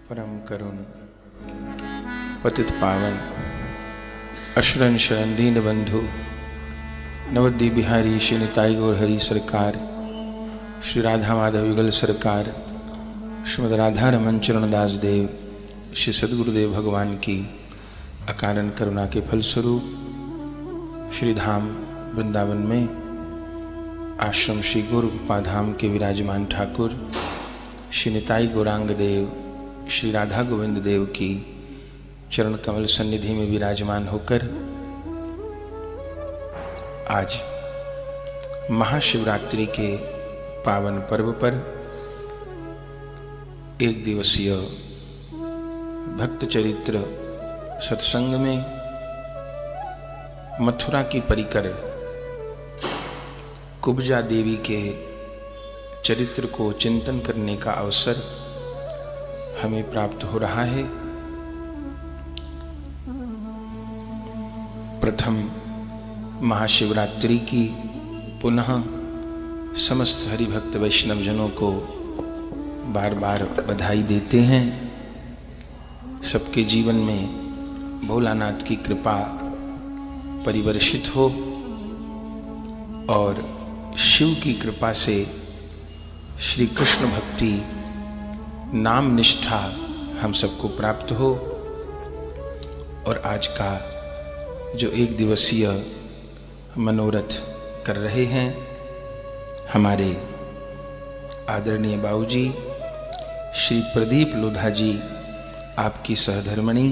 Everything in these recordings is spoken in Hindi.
परम करुण पतित पावन अशरण शरण दीन बंधु नवद्वीप बिहारी श्री निताई गौर हरि सरकार, श्री राधा माधव युगल सरकार, श्रीमद राधा रमन चरण दास देव, श्री सद्गुरुदेव भगवान की अकारण करुणा के फलस्वरूप श्री धाम वृंदावन में आश्रम श्री गुरु पाधाम के विराजमान ठाकुर श्री निताई गौरांग देव, श्री राधा गोविंद देव की चरण कमल सन्निधि में विराजमान होकर आज महाशिवरात्रि के पावन पर्व पर एक दिवसीय भक्त चरित्र सत्संग में मथुरा की परिकर कुब्जा देवी के चरित्र को चिंतन करने का अवसर हमें प्राप्त हो रहा है। प्रथम महाशिवरात्रि की पुनः समस्त हरिभक्त वैष्णवजनों को बार बार बधाई देते हैं। सबके जीवन में भोलानाथ की कृपा परिवर्षित हो और शिव की कृपा से श्री कृष्ण भक्ति नाम निष्ठा हम सबको प्राप्त हो और आज का जो एक दिवसीय मनोरथ कर रहे हैं हमारे आदरणीय बाबूजी श्री प्रदीप लोधा जी, आपकी सहधर्मणी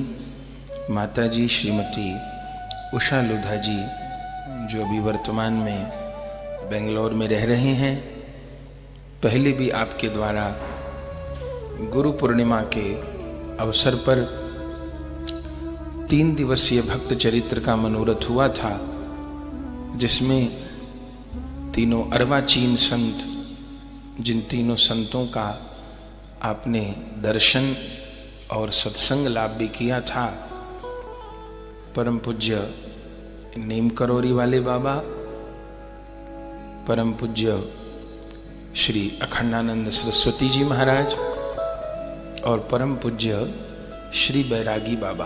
माताजी श्रीमती उषा लोधा जी, जो अभी वर्तमान में बेंगलोर में रह रहे हैं, पहले भी आपके द्वारा गुरु पूर्णिमा के अवसर पर 3 दिवसीय भक्त चरित्र का मनोरथ हुआ था, जिसमें तीनों अर्वाचीन संत, जिन तीनों संतों का आपने दर्शन और सत्संग लाभ भी किया था, परम पूज्य नीम करोरी वाले बाबा, परम पूज्य श्री अखंडानंद सरस्वती जी महाराज और परम पूज्य श्री बैरागी बाबा,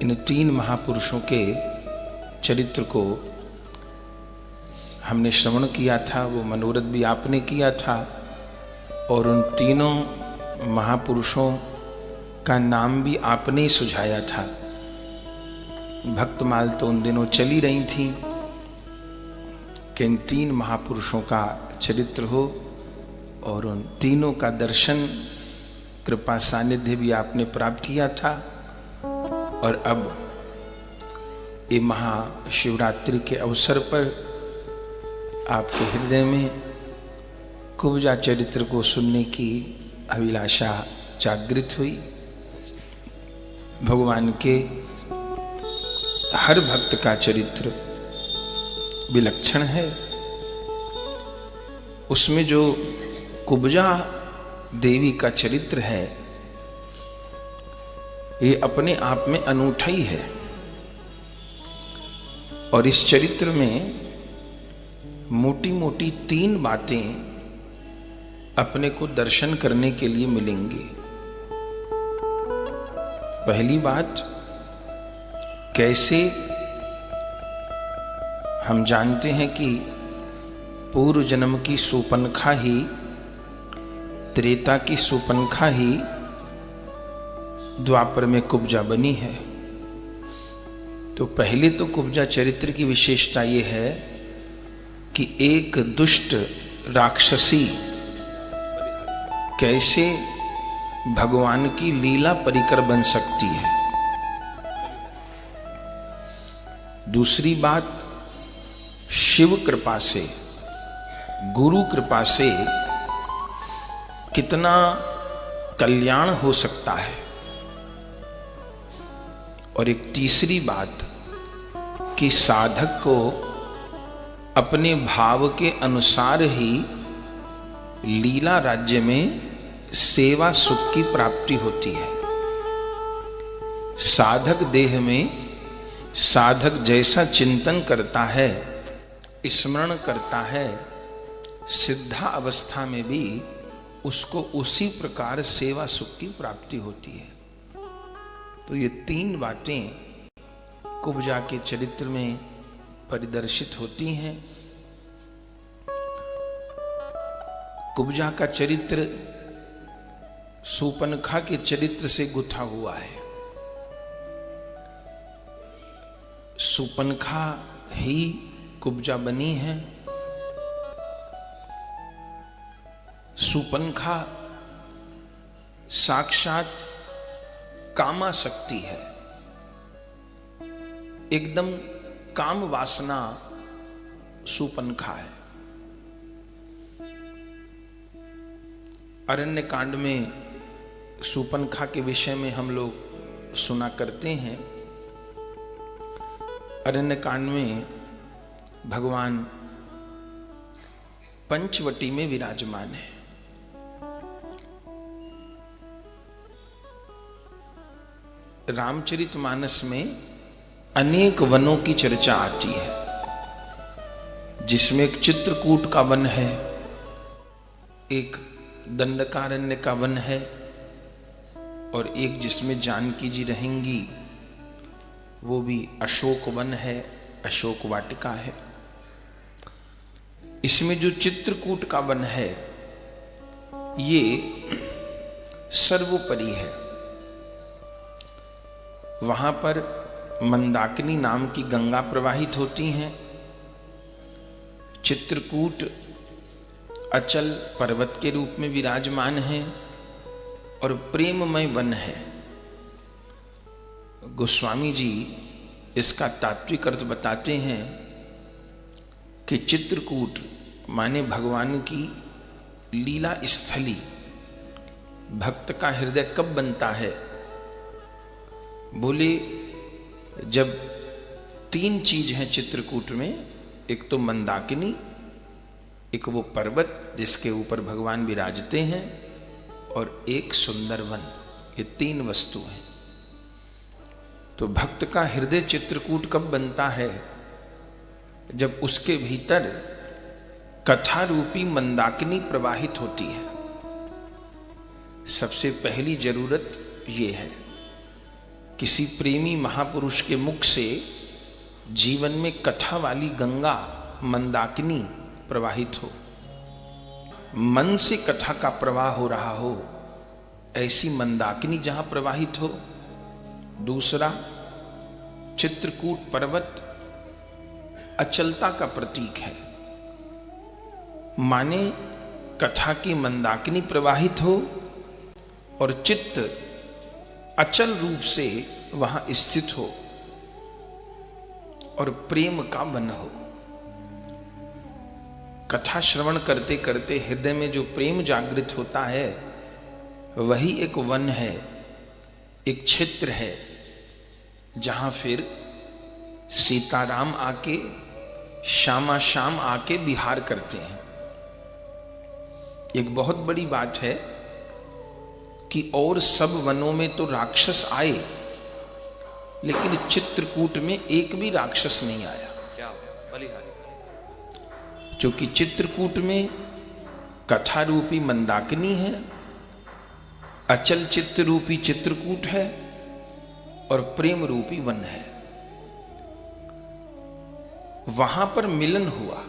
इन 3 महापुरुषों के चरित्र को हमने श्रवण किया था। वो मनोरथ भी आपने किया था और उन तीनों महापुरुषों का नाम भी आपने ही सुझाया था। भक्तमाल तो उन दिनों चली रही थी कि इन 3 महापुरुषों का चरित्र हो और उन तीनों का दर्शन कृपा सानिध्य भी आपने प्राप्त किया था। और अब ये महाशिवरात्रि के अवसर पर आपके हृदय में कुब्जा चरित्र को सुनने की अभिलाषा जागृत हुई। भगवान के हर भक्त का चरित्र विलक्षण है। उसमें जो कुब्जा देवी का चरित्र है, ये अपने आप में अनूठा ही है। और इस चरित्र में मोटी मोटी 3 बातें अपने को दर्शन करने के लिए मिलेंगी। पहली बात, कैसे हम जानते हैं कि पूर्व जन्म की सूपनखा ही, त्रेता की सूपनखा ही द्वापर में कुब्जा बनी है। तो पहले तो कुब्जा चरित्र की विशेषता यह है कि एक दुष्ट राक्षसी कैसे भगवान की लीला परिकर बन सकती है। दूसरी बात, शिव कृपा से, गुरु कृपा से कितना कल्याण हो सकता है। और एक तीसरी बात कि साधक को अपने भाव के अनुसार ही लीला राज्य में सेवा सुख की प्राप्ति होती है। साधक देह में साधक जैसा चिंतन करता है, स्मरण करता है, सिद्धा अवस्था में भी उसको उसी प्रकार सेवा सुख की प्राप्ति होती है। तो ये तीन बातें कुब्जा के चरित्र में परिदर्शित होती हैं। कुब्जा का चरित्र शूर्पणखा के चरित्र से गुथा हुआ है। शूर्पणखा ही कुब्जा बनी है। शूर्पणखा साक्षात कामासक्ति है, एकदम काम वासना शूर्पणखा है। अरण्य कांड में शूर्पणखा के विषय में हम लोग सुना करते हैं। अरण्य कांड में भगवान पंचवटी में विराजमान है। रामचरितमानस में अनेक वनों की चर्चा आती है, जिसमें एक चित्रकूट का वन है, एक दंडकारण्य का वन है, और एक जिसमें जानकी जी रहेंगी वो भी अशोक वन है, अशोक वाटिका है। इसमें जो चित्रकूट का वन है ये सर्वोपरि है। वहां पर मंदाकिनी नाम की गंगा प्रवाहित होती हैं। चित्रकूट अचल पर्वत के रूप में विराजमान है और प्रेममय वन है। गोस्वामी जी इसका तात्विक अर्थ बताते हैं कि चित्रकूट माने भगवान की लीला स्थली। भक्त का हृदय कब बनता है? बोले जब तीन चीज हैं चित्रकूट में, एक तो मंदाकिनी, एक वो पर्वत जिसके ऊपर भगवान विराजते हैं, और एक सुंदर वन। ये तीन वस्तु हैं। तो भक्त का हृदय चित्रकूट कब बनता है? जब उसके भीतर कथा रूपी मंदाकिनी प्रवाहित होती है। सबसे पहली जरूरत ये है, किसी प्रेमी महापुरुष के मुख से जीवन में कथा वाली गंगा मंदाकिनी प्रवाहित हो, मन से कथा का प्रवाह हो रहा हो, ऐसी मंदाकिनी जहां प्रवाहित हो। दूसरा, चित्रकूट पर्वत अचलता का प्रतीक है, माने कथा की मंदाकिनी प्रवाहित हो और चित्त अचल रूप से वहां स्थित हो और प्रेम का वन हो। कथा श्रवण करते करते हृदय में जो प्रेम जागृत होता है वही एक वन है, एक क्षेत्र है, जहां फिर सीताराम आके श्यामा श्याम आके विहार करते हैं। एक बहुत बड़ी बात है कि और सब वनों में तो राक्षस आए, लेकिन चित्रकूट में एक भी राक्षस नहीं आया। क्या बलिहारी? क्योंकि चित्रकूट में कथा रूपी मंदाकिनी है, अचल चित्त रूपी चित्रकूट है, और प्रेम रूपी वन है। वहां पर मिलन हुआ।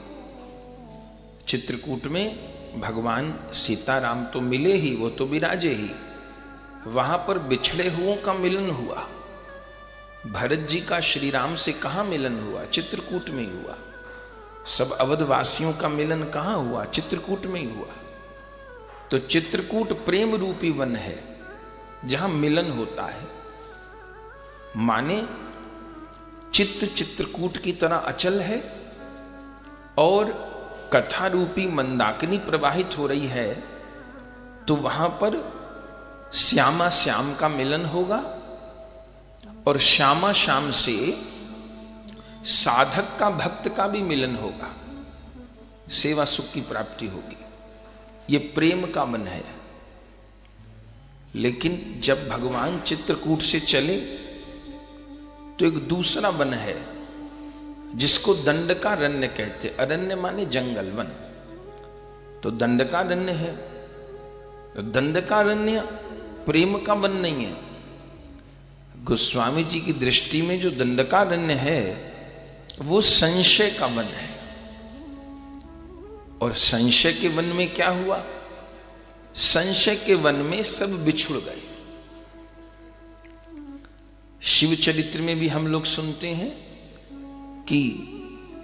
चित्रकूट में भगवान सीताराम तो मिले ही, वो तो विराजे ही। वहां पर बिछड़े हुओं का मिलन हुआ। भरत जी का श्री राम से कहां मिलन हुआ? चित्रकूट में ही हुआ। सब अवधवासियों का मिलन कहां हुआ? चित्रकूट में ही हुआ। तो चित्रकूट प्रेम रूपी वन है जहां मिलन होता है। माने चित्त चित्रकूट की तरह अचल है और कथा रूपी मंदाकिनी प्रवाहित हो रही है, तो वहां पर श्यामा श्याम का मिलन होगा और श्यामा श्याम से साधक का भक्त का भी मिलन होगा, सेवा सुख की प्राप्ति होगी। ये प्रेम का मन है। लेकिन जब भगवान चित्रकूट से चले तो एक दूसरा वन है जिसको दंडकारण्य कहते। अरण्य माने जंगल, वन। तो दंडकारण्य है। दंडकारण्य प्रेम का वन नहीं है। गोस्वामी जी की दृष्टि में जो दंडकारण्य है वो संशय का वन है। और संशय के वन में क्या हुआ? संशय के वन में सब बिछुड़ गए। शिव चरित्र में भी हम लोग सुनते हैं कि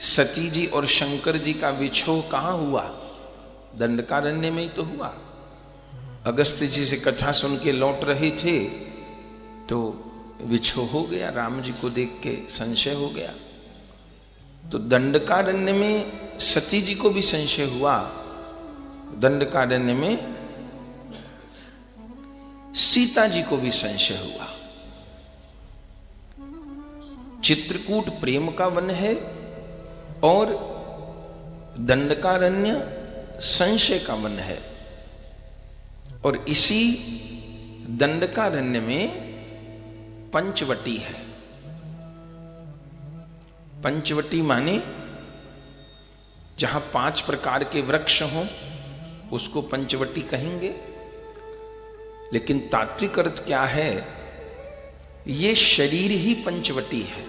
सती जी और शंकर जी का विछोह कहां हुआ? दंडकारण्य में ही तो हुआ। अगस्त्य जी से कथा सुन के लौट रहे थे तो विछोह हो गया, राम जी को देख के संशय हो गया। तो दंडकारण्य में सती जी को भी संशय हुआ, दंडकारण्य में सीता जी को भी संशय हुआ। चित्रकूट प्रेम का वन है और दंडकारण्य संशय का वन है। और इसी दंडकारण्य में पंचवटी है। पंचवटी माने जहां 5 प्रकार के वृक्ष हों उसको पंचवटी कहेंगे। लेकिन तात्विक अर्थ क्या है? ये शरीर ही पंचवटी है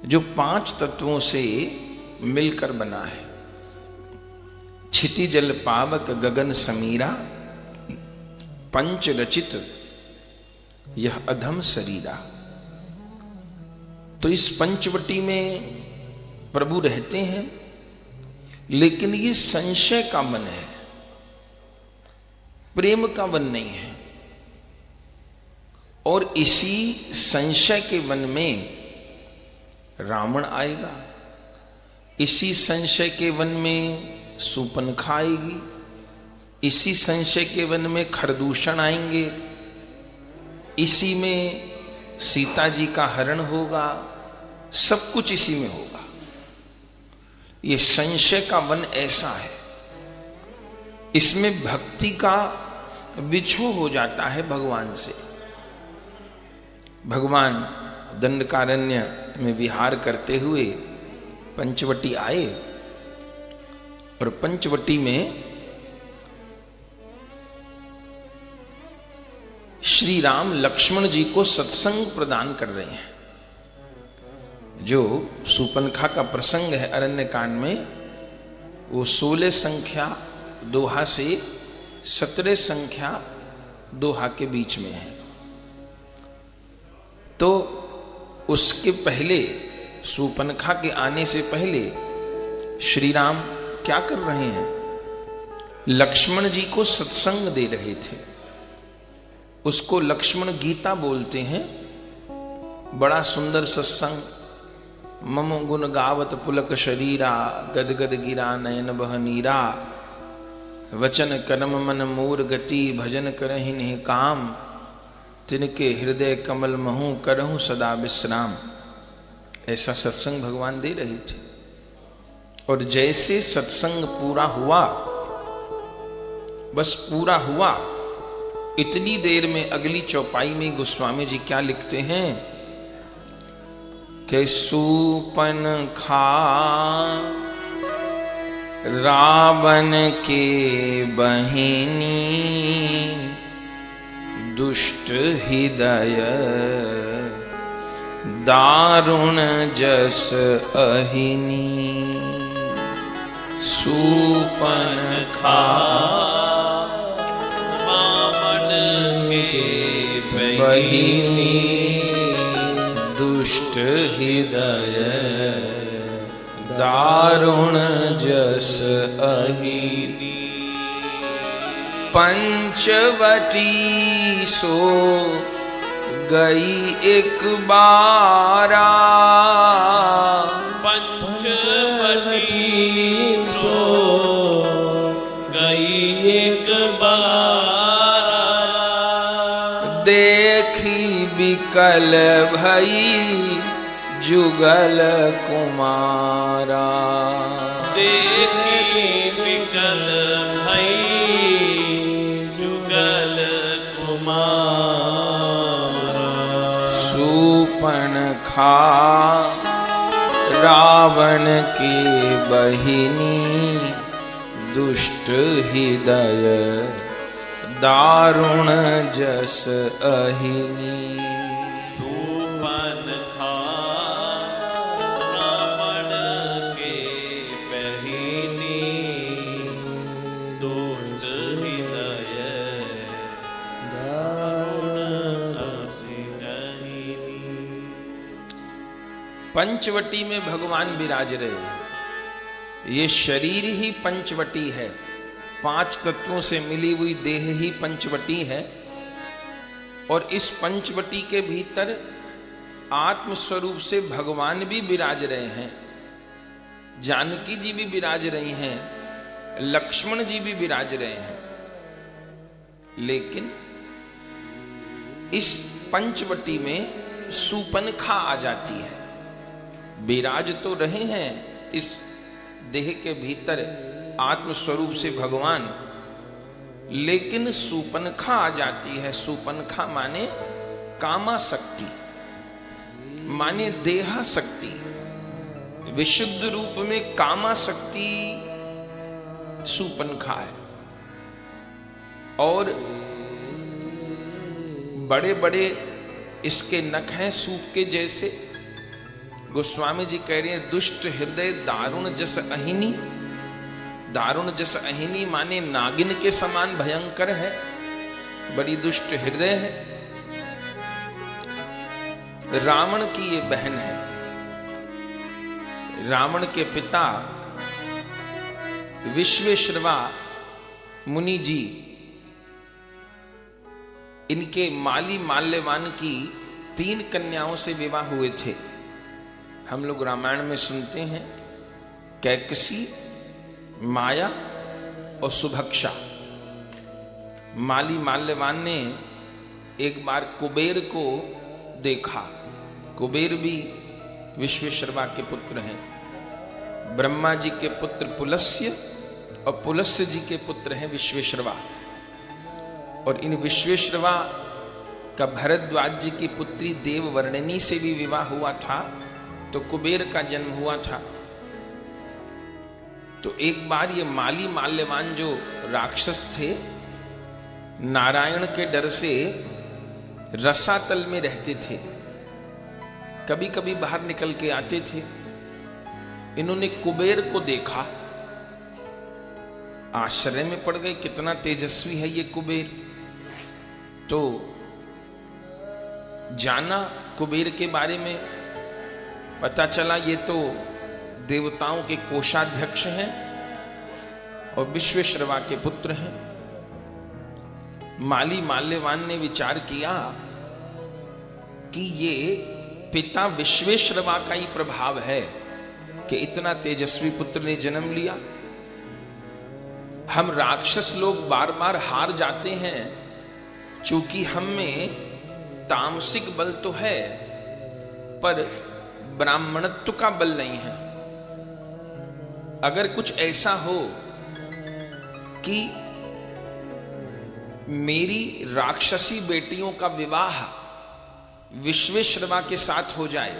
जो 5 तत्वों से मिलकर बना है। क्षितिजल पावक गगन समीरा, पंच रचित यह अधम शरीरा। तो इस पंचवटी में प्रभु रहते हैं, लेकिन ये संशय का मन है, प्रेम का वन नहीं है। और इसी संशय के वन में रावण आएगा, इसी संशय के वन में सूपनखा आएगी, इसी संशय के वन में खरदूषण आएंगे, इसी में सीता जी का हरण होगा, सब कुछ इसी में होगा। ये संशय का वन ऐसा है, इसमें भक्ति का विछोह हो जाता है भगवान से। भगवान दंडकारण्य में विहार करते हुए पंचवटी आए और पंचवटी में श्री राम लक्ष्मण जी को सत्संग प्रदान कर रहे हैं। जो सूपनखा का प्रसंग है अरण्य कांड में, वो 16 संख्या दोहा से 17 संख्या दोहा के बीच में है। तो उसके पहले, सूपनखा के आने से पहले श्री राम क्या कर रहे हैं? लक्ष्मण जी को सत्संग दे रहे थे। उसको लक्ष्मण गीता बोलते हैं। बड़ा सुंदर सत्संग। मम गुण गावत पुलक शरीरा, गदगद गिरा नयन बह नीरा, वचन कर्म मन मोर गति, भजन करहि निहि काम, तिनके हृदय कमल महु करहु सदा विश्राम। ऐसा सत्संग भगवान दे रहे थे। और जैसे सत्संग पूरा हुआ, बस पूरा हुआ, इतनी देर में अगली चौपाई में गोस्वामी जी क्या लिखते हैं कि सूपनखा रावण के बहिनी, दुष्ट हृदय दारुण जस अहिनी। सूपनखा बहिनी, दुष्ट हृदय दारुण जस अहिनी। पंचवटी सो गई एक बारा, पंचवटी सो गई एक बारा, देखी विकल भई जुगल कुमारा। देखी विकल भई जुगल कुमारा। सूपनखा रावण की बहिनी, दुष्ट हृदय दारुण जस अहिनी सुपन खा रावण के बहिनी दुष्ट हृदय दारुण तसी कहिनी। पंचवटी में भगवान विराज रहे। ये शरीर ही पंचवटी है, 5 तत्वों से मिली हुई देह ही पंचवटी है। और इस पंचवटी के भीतर आत्म स्वरूप से भगवान भी विराज रहे हैं, जानकी जी भी विराज रही हैं, लक्ष्मण जी भी विराज रहे हैं। लेकिन इस पंचवटी में सूपनखा आ जाती है। विराज तो रहे हैं इस देह के भीतर आत्म स्वरूप से भगवान, लेकिन सूपनखा आ जाती है। सूपनखा माने कामाशक्ति, माने देहाशक्ति। विशुद्ध रूप में कामाशक्ति सूपनखा है। और बड़े बड़े इसके नख हैं सूप के जैसे। गोस्वामी जी कह रहे हैं दुष्ट हृदय दारुण जस अहिनी। दारुण जस अहिनी माने नागिन के समान भयंकर है, बड़ी दुष्ट हृदय है। रावण की ये बहन है। रावण के पिता विश्वेश्रवा मुनि जी, इनके माली माल्यवान की 3 कन्याओं से विवाह हुए थे। हम लोग रामायण में सुनते हैं कैकसी, माया और सुभक्षा। माली माल्यवान ने एक बार कुबेर को देखा। कुबेर भी विश्वेश्रवा के पुत्र हैं। ब्रह्मा जी के पुत्र पुलस्त्य और पुलस्त्य जी के पुत्र हैं विश्वेश्रवा। और इन विश्वेश्रवा का भरद्वाज जी की पुत्री देववर्णिनी से भी विवाह हुआ था, तो कुबेर का जन्म हुआ था। तो एक बार ये माली माल्यवान जो राक्षस थे, नारायण के डर से रसातल में रहते थे, कभी कभी बाहर निकल के आते थे। इन्होंने कुबेर को देखा, आश्चर्य में पड़ गए, कितना तेजस्वी है ये कुबेर। तो जाना कुबेर के बारे में, पता चला ये तो देवताओं के कोषाध्यक्ष हैं और विश्वेश्रवा के पुत्र हैं। माली माल्यवान ने विचार किया कि ये पिता विश्वेश्रवा का ही प्रभाव है कि इतना तेजस्वी पुत्र ने जन्म लिया। हम राक्षस लोग बार बार हार जाते हैं, चूंकि हम में तामसिक बल तो है पर ब्राह्मणत्व का बल नहीं है। अगर कुछ ऐसा हो कि मेरी राक्षसी बेटियों का विवाह विश्वेश्रवा के साथ हो जाए,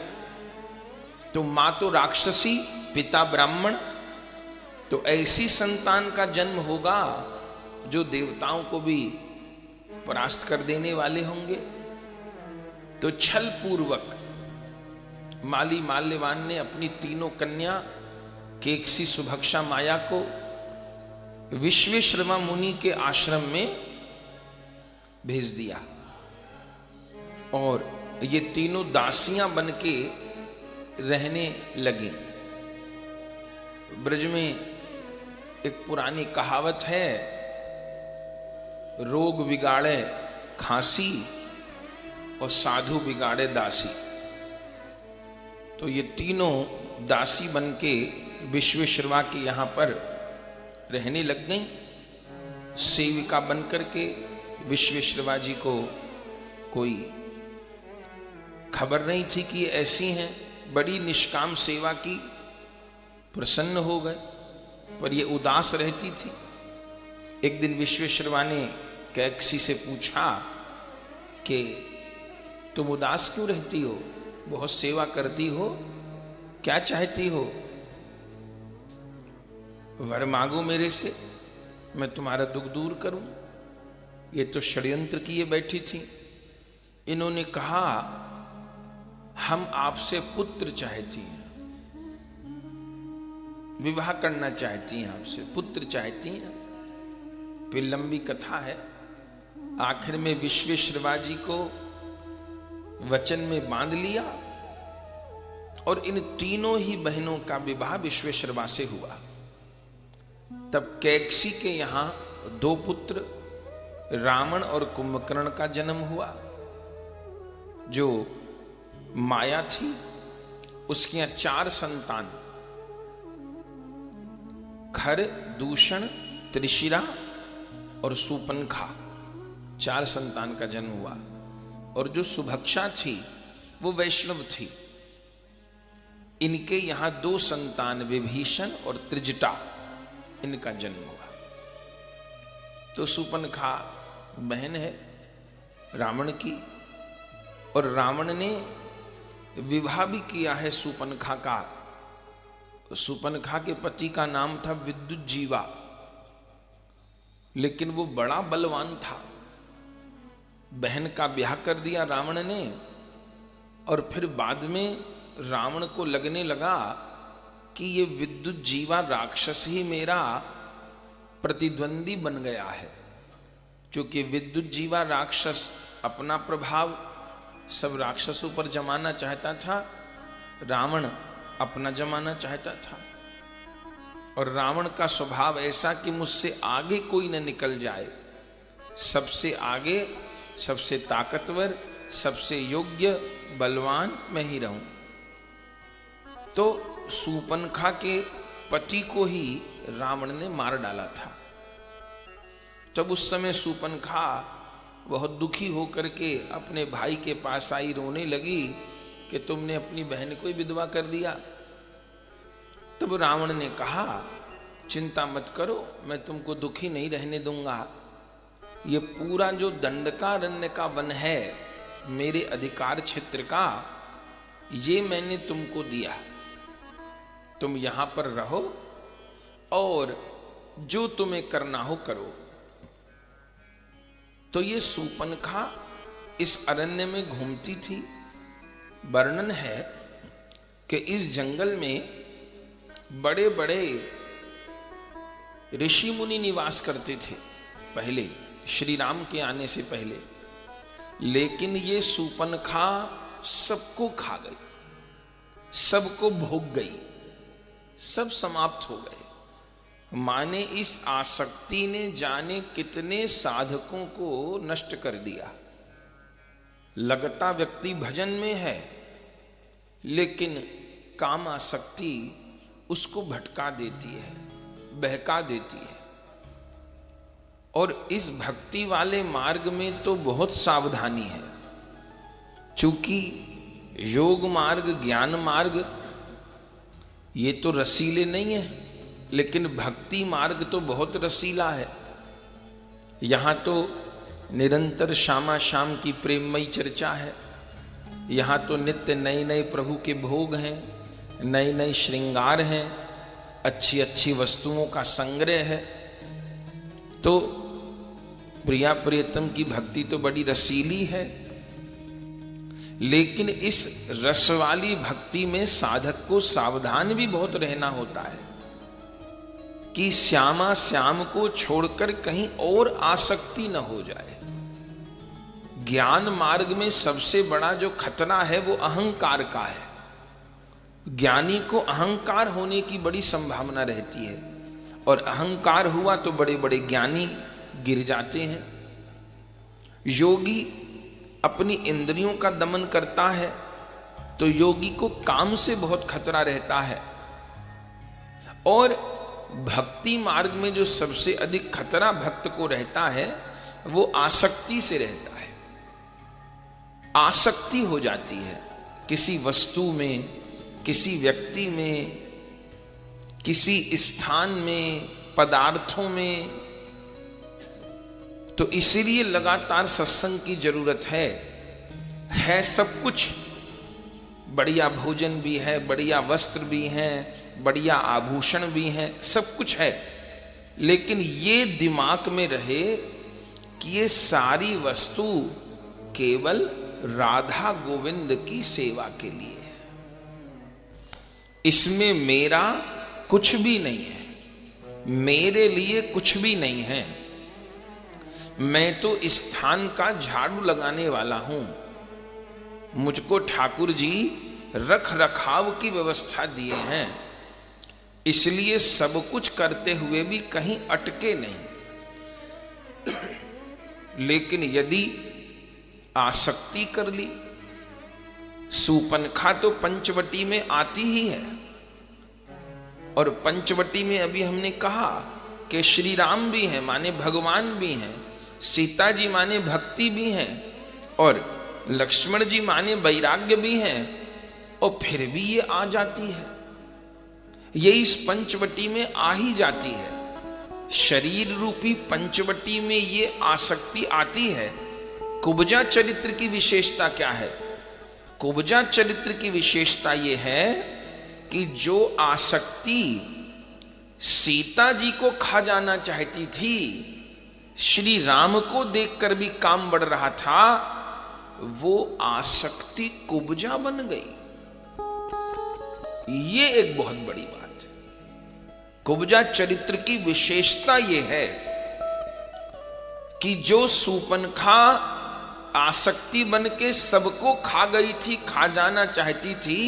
तो मां तो राक्षसी, पिता ब्राह्मण, तो ऐसी संतान का जन्म होगा जो देवताओं को भी परास्त कर देने वाले होंगे। तो छल पूर्वक माली माल्यवान ने अपनी 3 कन्या केकसी, सुभक्षा, माया को विश्वेश्रवा मुनि के आश्रम में भेज दिया। और ये 3 दासियां बनके रहने लगी। ब्रज में एक पुरानी कहावत है, रोग बिगाड़े खांसी और साधु बिगाड़े दासी। तो ये 3 दासी बनके विश्वेश्रवा के यहां पर रहने लग गई। सेविका बनकर के विश्वेश्रवा जी को कोई खबर नहीं थी कि ऐसी हैं, बड़ी निष्काम सेवा की, प्रसन्न हो गए, पर ये उदास रहती थी। एक दिन विश्वेश्रवा ने कैकसी से पूछा कि तुम उदास क्यों रहती हो, बहुत सेवा करती हो, क्या चाहती हो? वर मांगो मेरे से, मैं तुम्हारा दुख दूर करूं। ये तो षड्यंत्र किए बैठी थी। इन्होंने कहा हम आपसे पुत्र चाहती हैं, विवाह करना चाहती हैं, आपसे पुत्र चाहती हैं। फिर लंबी कथा है। आखिर में विश्वेश्वरवा जी को वचन में बांध लिया और इन तीनों ही बहनों का विवाह विश्वेश्वरवा से हुआ। तब कैकसी के यहां 2 पुत्र रावण और कुंभकर्ण का जन्म हुआ। जो माया थी उसके यहां 4 संतान, खर, दूषण, त्रिशिरा और सुपनखा, 4 संतान का जन्म हुआ। और जो सुभक्षा थी वो वैष्णव थी। इनके यहां 2 संतान विभीषण और त्रिजटा, इनका जन्म हुआ। तो सुपनखा बहन है रावण की, और रावण ने विवाह भी किया है सुपनखा का। सुपनखा के पति का नाम था विद्युज्जीवा, लेकिन वो बड़ा बलवान था। बहन का ब्याह कर दिया रावण ने, और फिर बाद में रावण को लगने लगा कि ये विद्युज्जीवा राक्षस ही मेरा प्रतिद्वंदी बन गया है। क्योंकि विद्युज्जीवा राक्षस अपना प्रभाव सब राक्षसों पर जमाना चाहता था, रावण अपना जमाना चाहता था। और रावण का स्वभाव ऐसा कि मुझसे आगे कोई न निकल जाए, सबसे आगे, सबसे ताकतवर, सबसे योग्य, बलवान मैं ही रहूं। तो सुपनखा के पति को ही रावण ने मार डाला था। तब उस समय सुपनखा बहुत दुखी होकर के अपने भाई के पास आई, रोने लगी कि तुमने अपनी बहन को ही विधवा कर दिया। तब रावण ने कहा चिंता मत करो, मैं तुमको दुखी नहीं रहने दूंगा। ये पूरा जो दंडकारण्य का वन है मेरे अधिकार क्षेत्र का, ये मैंने तुमको दिया। तुम यहां पर रहो और जो तुम्हें करना हो करो। तो ये सुपनखा इस अरण्य में घूमती थी। वर्णन है कि इस जंगल में बड़े बड़े ऋषि मुनि निवास करते थे पहले, श्री राम के आने से पहले। लेकिन ये सुपनखा सबको खा गई, सबको भोग गई, सब समाप्त हो गए। माने इस आसक्ति ने जाने कितने साधकों को नष्ट कर दिया। लगता व्यक्ति भजन में है, लेकिन काम आसक्ति उसको भटका देती है, बहका देती है। और इस भक्ति वाले मार्ग में तो बहुत सावधानी है। चूंकि योग मार्ग, ज्ञान मार्ग ये तो रसीले नहीं है, लेकिन भक्ति मार्ग तो बहुत रसीला है। यहां तो निरंतर श्यामा श्याम की प्रेममयी चर्चा है। यहां तो नित्य नए नए प्रभु के भोग हैं, नए नए श्रृंगार हैं, अच्छी अच्छी वस्तुओं का संग्रह है। तो प्रिया प्रियतम की भक्ति तो बड़ी रसीली है। लेकिन इस रस वाली भक्ति में साधक को सावधान भी बहुत रहना होता है कि श्यामा श्याम को छोड़कर कहीं और आसक्ति न हो जाए। ज्ञान मार्ग में सबसे बड़ा जो खतरा है वो अहंकार का है। ज्ञानी को अहंकार होने की बड़ी संभावना रहती है, और अहंकार हुआ तो बड़े बड़े ज्ञानी गिर जाते हैं। योगी अपनी इंद्रियों का दमन करता है तो योगी को काम से बहुत खतरा रहता है। और भक्ति मार्ग में जो सबसे अधिक खतरा भक्त को रहता है वो आसक्ति से रहता है। आसक्ति हो जाती है किसी वस्तु में, किसी व्यक्ति में, किसी स्थान में, पदार्थों में। तो इसीलिए लगातार सत्संग की जरूरत है सब कुछ। बढ़िया भोजन भी है, बढ़िया वस्त्र भी हैं, बढ़िया आभूषण भी हैं, सब कुछ है। लेकिन ये दिमाग में रहे कि ये सारी वस्तु केवल राधा गोविंद की सेवा के लिए है, इसमें मेरा कुछ भी नहीं है, मेरे लिए कुछ भी नहीं है। मैं तो इस स्थान का झाड़ू लगाने वाला हूं। मुझको ठाकुर जी रख रखाव की व्यवस्था दिए हैं, इसलिए सब कुछ करते हुए भी कहीं अटके नहीं। लेकिन यदि आसक्ति कर ली, सूपनखा तो पंचवटी में आती ही है, और पंचवटी में अभी हमने कहा कि श्री राम भी हैं, माने भगवान भी हैं, सीता जी माने भक्ति भी हैं, और लक्ष्मण जी माने वैराग्य भी हैं, और फिर भी ये आ जाती है, ये इस पंचवटी में आ ही जाती है। शरीर रूपी पंचवटी में ये आसक्ति आती है। कुब्जा चरित्र की विशेषता क्या है? कुब्जा चरित्र की विशेषता ये है कि जो आसक्ति सीता जी को खा जाना चाहती थी, श्री राम को देखकर भी काम बढ़ रहा था, वो आसक्ति कुब्जा बन गई। ये एक बहुत बड़ी बात है। कुब्जा चरित्र की विशेषता ये है कि जो सूपनखा आसक्ति बन के सबको खा गई थी, खा जाना चाहती थी,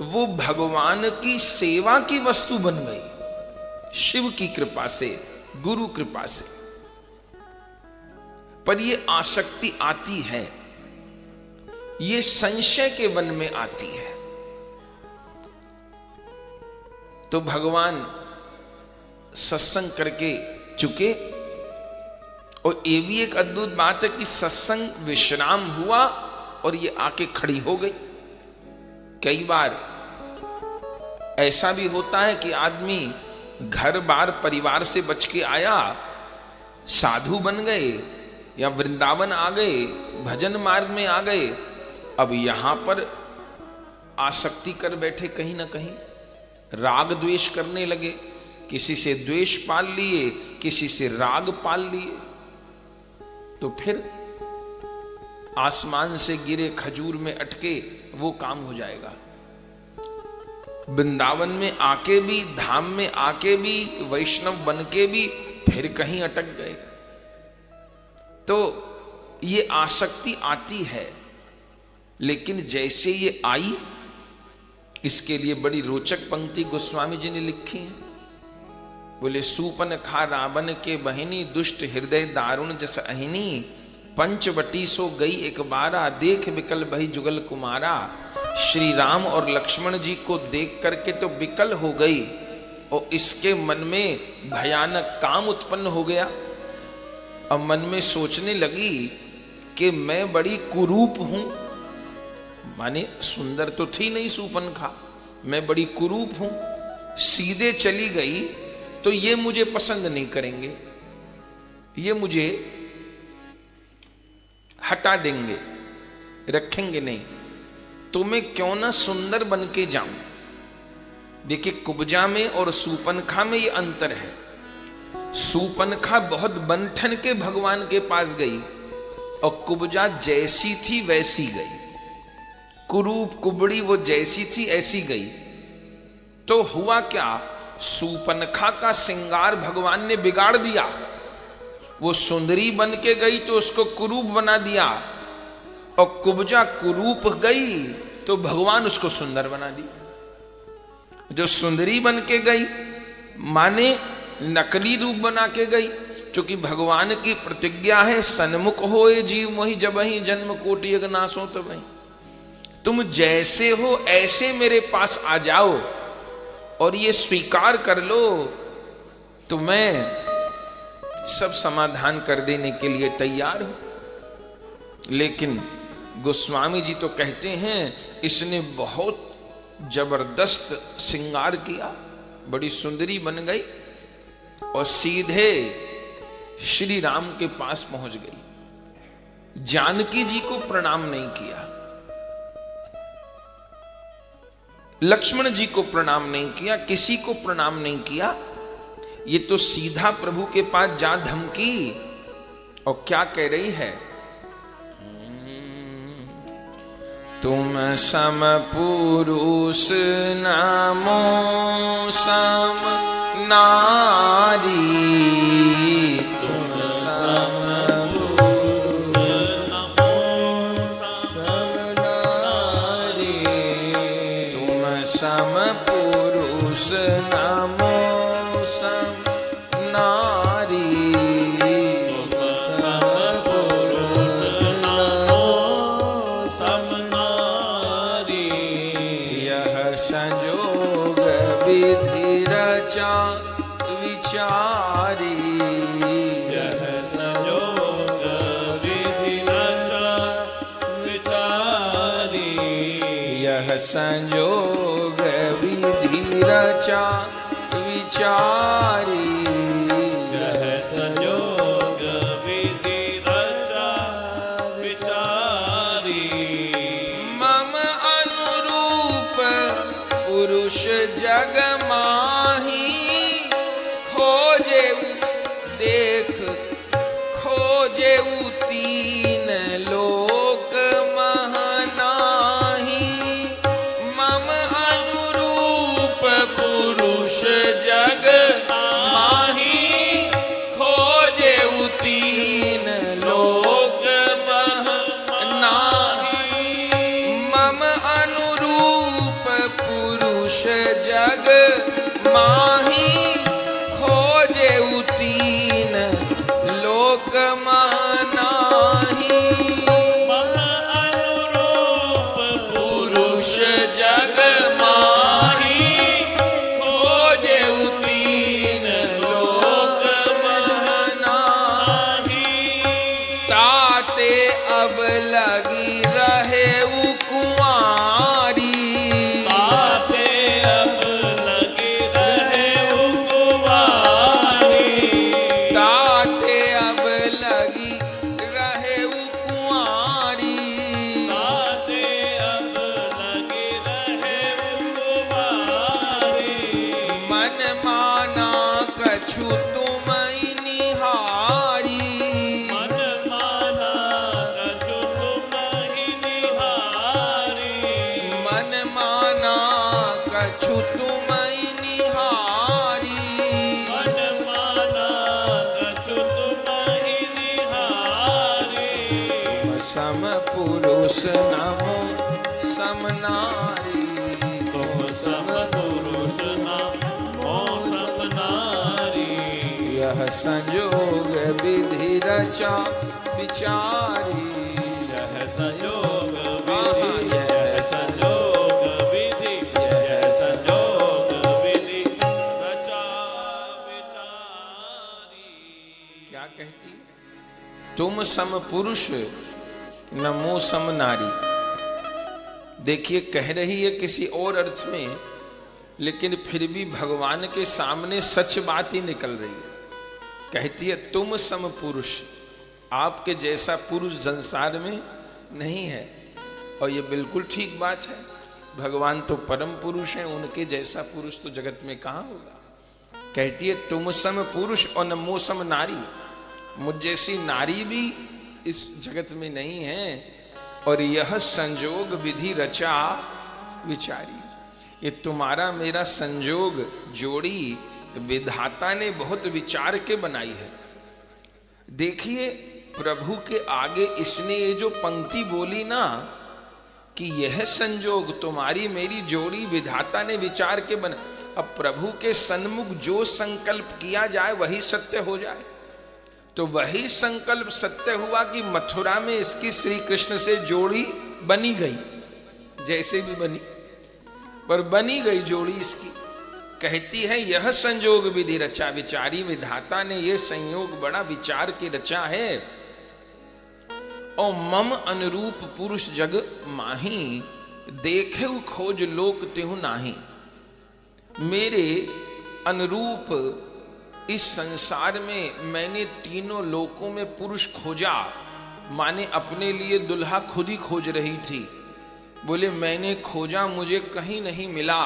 वो भगवान की सेवा की वस्तु बन गई, शिव की कृपा से, गुरु कृपा से। पर ये आसक्ति आती है, ये संशय के वन में आती है। तो भगवान सत्संग करके चुके, और ये भी एक अद्भुत बात है कि सत्संग विश्राम हुआ और ये आके खड़ी हो गई। कई बार ऐसा भी होता है कि आदमी घर बार परिवार से बच के आया, साधु बन गए या वृंदावन आ गए, भजन मार्ग में आ गए, अब यहां पर आसक्ति कर बैठे, कहीं ना कहीं राग द्वेष करने लगे, किसी से द्वेष पाल लिए, किसी से राग पाल लिए, तो फिर आसमान से गिरे खजूर में अटके वो काम हो जाएगा। वृंदावन में आके भी, धाम में आके भी, वैष्णव बन के भी फिर कहीं अटक गए। तो ये आसक्ति आती है, लेकिन जैसे ये आई, इसके लिए बड़ी रोचक पंक्ति गोस्वामी जी ने लिखी है। बोले, सूपनखा रावण के बहिनी, दुष्ट हृदय दारुण जस अहिनी, पंचवटी सो गई एक बारा, देख विकल भई जुगल कुमारा। श्री राम और लक्ष्मण जी को देख करके तो विकल हो गई, और इसके मन में भयानक काम उत्पन्न हो गया। अब मन में सोचने लगी कि मैं बड़ी कुरूप हूं, माने सुंदर तो थी नहीं सूपनखा, मैं बड़ी कुरूप हूं, सीधे चली गई तो ये मुझे पसंद नहीं करेंगे, ये मुझे हटा देंगे, रखेंगे नहीं, तो मैं क्यों ना सुंदर बन के जाऊं। देखिए, कुब्जा में और सूपनखा में ये अंतर है। सूपनखा बहुत बनठन के भगवान के पास गई, और कुब्जा जैसी थी वैसी गई, कुरूप कुबड़ी वो जैसी थी ऐसी गई। तो हुआ क्या, सूपनखा का श्रृंगार भगवान ने बिगाड़ दिया। वो सुंदरी बन के गई तो उसको कुरूप बना दिया, और कुब्जा कुरूप गई तो भगवान उसको सुंदर बना दिया। जो सुंदरी बन के गई माने नकली रूप बना के गई, क्योंकि भगवान की प्रतिज्ञा है, सन्मुख होए जीव मोहि जबहि, जन्म कोटि अगनासो तबहि। तुम जैसे हो ऐसे मेरे पास आ जाओ और ये स्वीकार कर लो, तो मैं सब समाधान कर देने के लिए तैयार हूं। लेकिन गोस्वामी जी तो कहते हैं, इसने बहुत जबरदस्त श्रृंगार किया, बड़ी सुंदरी बन गई और सीधे श्री राम के पास पहुंच गई। जानकी जी को प्रणाम नहीं किया, लक्ष्मण जी को प्रणाम नहीं किया, किसी को प्रणाम नहीं किया। ये तो सीधा प्रभु के पास जा धमकी और क्या कह रही है? तुम सम पुरुष नामो सम नारी, तुम सम पुरुष नमो सम नारी, तुम सम पुरुष नमो सम नारी, विचारी, यह संयोग विधि रचा विचारी, यह संयोग विधि रचा विचारी, यह संयोग विधि रचा विचारी। मम अनुरूप पुरुष जग माही, खोजे देख खोजे तीन लोक महनाही, मम अनुरूप पुरुष जग माही, खोजे तीन लोक महनाही, मम अनुरूप पुरुष जग माही, तीन लोक महनाही, मम अनुरूप पुरुष जग माही, खोजे तीन लोक महनाही, ताते अब लगी रहे कुंवारी, ताते अब लगी रहे कछु तुम निहारी, मन माना कछु तुम निहारी, मन माना कछु तुम निहारी, मन माना कछु तुम निहारी, सम पुरुष नमो सम नारी, तुम सम पुरुष नमो सम नारी, यह संयोग विधि रचा विचारी, यह संयोग विधि, यह संयोग विधि, यह संयोग विधि रचा विचारी। क्या कहती? तुम सम पुरुष नमो सम नारी। देखिए, कह रही है किसी और अर्थ में, लेकिन फिर भी भगवान के सामने सच बात ही निकल रही है। कहती है तुम सम पुरुष, आपके जैसा पुरुष संसार में नहीं है। और ये बिल्कुल ठीक बात है, भगवान तो परम पुरुष हैं, उनके जैसा पुरुष तो जगत में कहाँ होगा। कहती है तुम सम पुरुष और नमो सम नारी, मुझ जैसी नारी भी इस जगत में नहीं है। और यह संजोग विधि रचा विचारी, ये तुम्हारा मेरा संजोग जोड़ी विधाता ने बहुत विचार के बनाई है। देखिए, प्रभु के आगे इसने ये जो पंक्ति बोली ना कि यह संजोग तुम्हारी मेरी जोड़ी विधाता ने विचार के बना, अब प्रभु के सन्मुख जो संकल्प किया जाए वही सत्य हो जाए। तो वही संकल्प सत्य हुआ कि मथुरा में इसकी श्री कृष्ण से जोड़ी बनी गई, जैसे भी बनी, पर बनी गई जोड़ी इसकी। कहती है यह संयोग विधि रचा विचारी, विधाता ने यह संयोग बड़ा विचार के रचा है। और मम अनुरूप पुरुष जग माही, देखे खोज लोक तेहु नाही। मेरे अनुरूप इस संसार में मैंने तीनों लोकों में पुरुष खोजा, माने अपने लिए दुल्हा खुद ही खोज रही थी। बोले मैंने खोजा, मुझे कहीं नहीं मिला।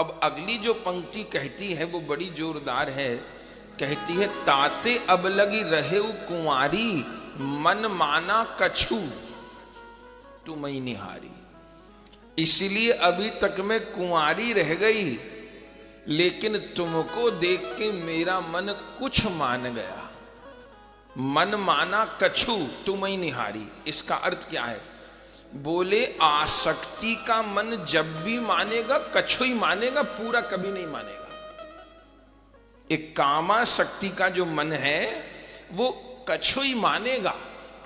अब अगली जो पंक्ति कहती है वो बड़ी जोरदार है। कहती है ताते अब लगी रहे कुंवारी, मन माना कछु तुम ही निहारी। इसलिए अभी तक मैं कुंवारी रह गई, लेकिन तुमको देख के मेरा मन कुछ मान गया। मन माना कछु तुम ही निहारी, इसका अर्थ क्या है? बोले आसक्ति का मन जब भी मानेगा कछु ही मानेगा, पूरा कभी नहीं मानेगा। एक कामासक्ति का जो मन है वो कछु ही मानेगा,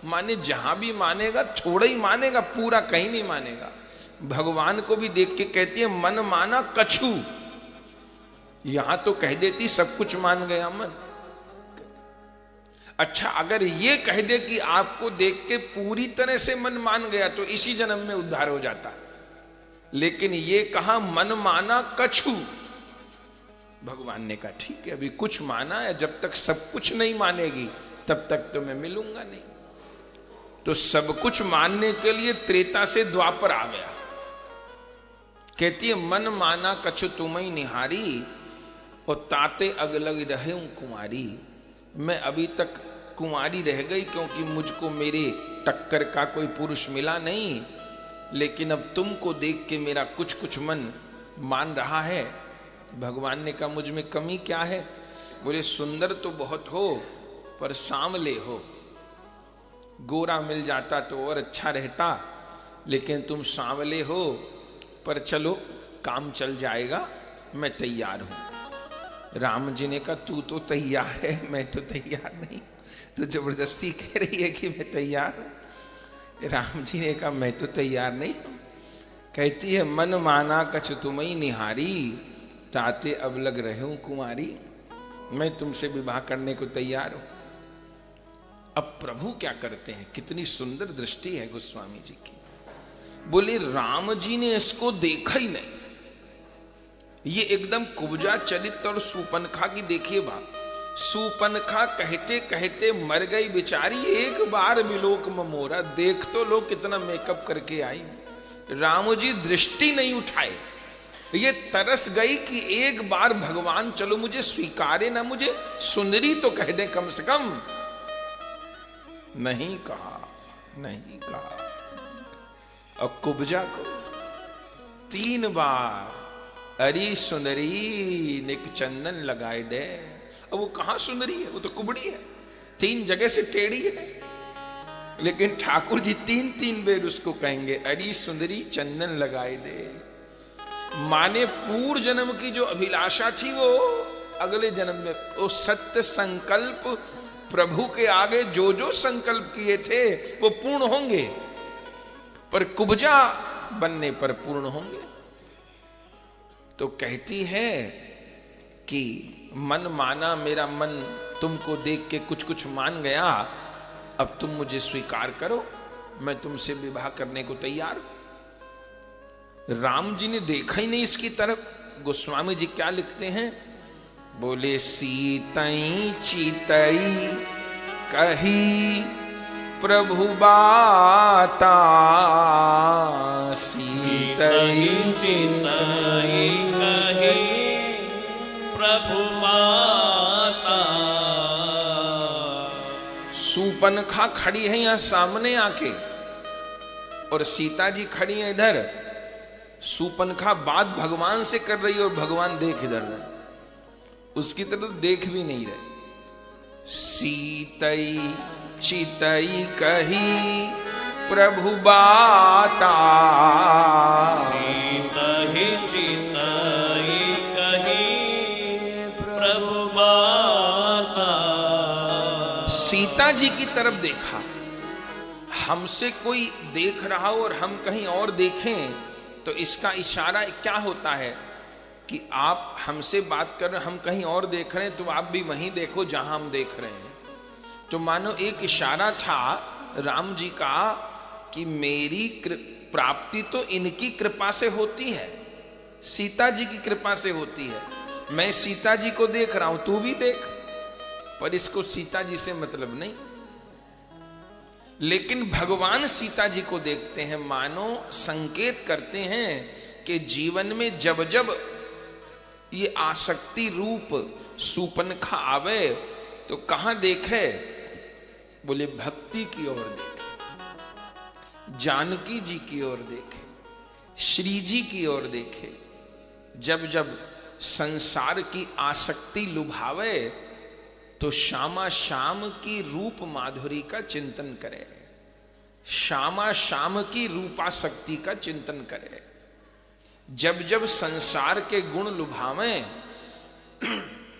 माने जहां भी मानेगा थोड़ा ही मानेगा, पूरा कहीं नहीं मानेगा। भगवान को भी देख के कहती है मन माना कछु, यहां तो कह देती सब कुछ मान गया मन। अच्छा, अगर ये कह दे कि आपको देख के पूरी तरह से मन मान गया तो इसी जन्म में उद्धार हो जाता, लेकिन ये कहा मन माना कछु। भगवान ने कहा ठीक है, अभी कुछ माना है, जब तक सब कुछ नहीं मानेगी तब तक तो मैं मिलूंगा नहीं। तो सब कुछ मानने के लिए त्रेता से द्वापर आ गया। कहती है मन माना कछु तुम ही निहारी, और ताते अगलग रहे हूं कुंवारी। मैं अभी तक कुंवारी रह गई क्योंकि मुझको मेरे टक्कर का कोई पुरुष मिला नहीं, लेकिन अब तुमको देख के मेरा कुछ कुछ मन मान रहा है। भगवान ने कहा मुझ में कमी क्या है? बोले सुंदर तो बहुत हो पर सांवले हो, गोरा मिल जाता तो और अच्छा रहता, लेकिन तुम सांवले हो। पर चलो काम चल जाएगा, मैं तैयार हूं। राम जी ने कहा तू तो तैयार है, मैं तो तैयार नहीं, तो जबरदस्ती कह रही है कि मैं तैयार हूं। राम जी ने कहा मैं तो तैयार नहीं हूं। कहती है मन माना कछु तुम ही निहारी, ताते अब लग रहे हूं कुंवारी। मैं तुमसे विवाह करने को तैयार हूं। अब प्रभु क्या करते हैं, कितनी सुंदर दृष्टि है गोस्वामी जी की। बोले राम जी ने इसको देखा ही नहीं। ये एकदम कुब्जा चरित्र और सूपनखा की देखिए बात। सूपनखा कहते कहते मर गई बेचारी, एक बार विलोक ममोरा। देख तो लो कितना मेकअप करके आई, राम जी दृष्टि नहीं उठाए। ये तरस गई कि एक बार भगवान चलो मुझे स्वीकारे ना, मुझे सुंदरी तो कह दे कम से कम। नहीं कहा, नहीं कहा। और कुब्जा को 3 बार अरे सुंदरी निक चंदन लगाए दे। अब वो कहां सुंदरी है, वो तो कुबड़ी है, 3 जगह से टेढ़ी है। लेकिन ठाकुर जी 3 बेर उसको कहेंगे अरे सुंदरी चंदन लगाए दे। माने पूर्व जन्म की जो अभिलाषा थी वो अगले जन्म में, वो सत्य संकल्प प्रभु के आगे जो जो संकल्प किए थे वो पूर्ण होंगे, पर कुब्जा बनने पर पूर्ण होंगे। तो कहती है कि मन माना, मेरा मन तुमको देख के कुछ कुछ मान गया, अब तुम मुझे स्वीकार करो, मैं तुमसे विवाह करने को तैयार हूं। राम जी ने देखा ही नहीं इसकी तरफ। गोस्वामी जी क्या लिखते हैं? बोले सीतई चितई कही प्रभु बाता, सीतई चितई कही प्रभु माता। सूपनखा खड़ी है यहां सामने आके, और सीता जी खड़ी है इधर। सूपनखा बात भगवान से कर रही है और भगवान देख इधर रहे, उसकी तरफ देख भी नहीं रहे। सीतई चितई कही प्रभु बाता, सीतई चितई कही प्रभु बाता। सीता जी की तरफ देखा। हमसे कोई देख रहा हो और हम कहीं और देखें तो इसका इशारा क्या होता है कि आप हमसे बात कर रहे हैं, हम कहीं और देख रहे हैं, तो आप भी वहीं देखो जहां हम देख रहे हैं। तो मानो एक इशारा था राम जी का कि मेरी प्राप्ति तो इनकी कृपा से होती है, सीता जी की कृपा से होती है। मैं सीता जी को देख रहा हूं, तू भी देख, पर इसको सीता जी से मतलब नहीं। लेकिन भगवान सीता जी को देखते हैं, मानो संकेत करते हैं कि जीवन में जब जब ये आसक्ति रूप सूपनखा आवे तो कहां देखे? बोले भक्ति की ओर देखे, जानकी जी की ओर देखे, श्री जी की ओर देखे। जब जब संसार की आसक्ति लुभावे तो श्यामा श्याम की रूप माधुरी का चिंतन करे, श्यामा श्याम की रूपाशक्ति का चिंतन करे। जब जब संसार के गुण लुभावे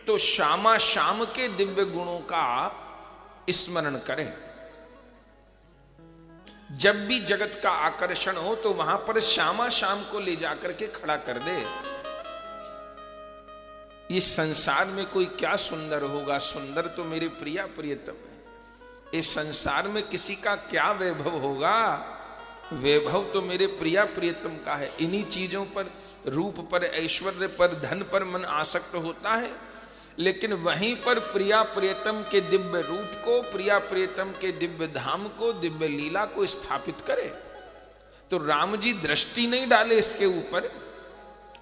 तो श्यामा श्याम के दिव्य गुणों का स्मरण करे। जब भी जगत का आकर्षण हो तो वहां पर श्यामा श्याम को ले जाकर के खड़ा कर दे। इस संसार में कोई क्या सुंदर होगा? सुंदर तो मेरे प्रिया प्रियतम है। इस संसार में किसी का क्या वैभव होगा? वैभव तो मेरे प्रिया प्रियतम का है। इन्हीं चीजों पर, रूप पर, ऐश्वर्य पर, धन पर मन आसक्त होता है, लेकिन वहीं पर प्रिया प्रियतम के दिव्य रूप को, प्रिया प्रियतम के दिव्य धाम को, दिव्य लीला को स्थापित करे। तो राम जी दृष्टि नहीं डाले इसके ऊपर।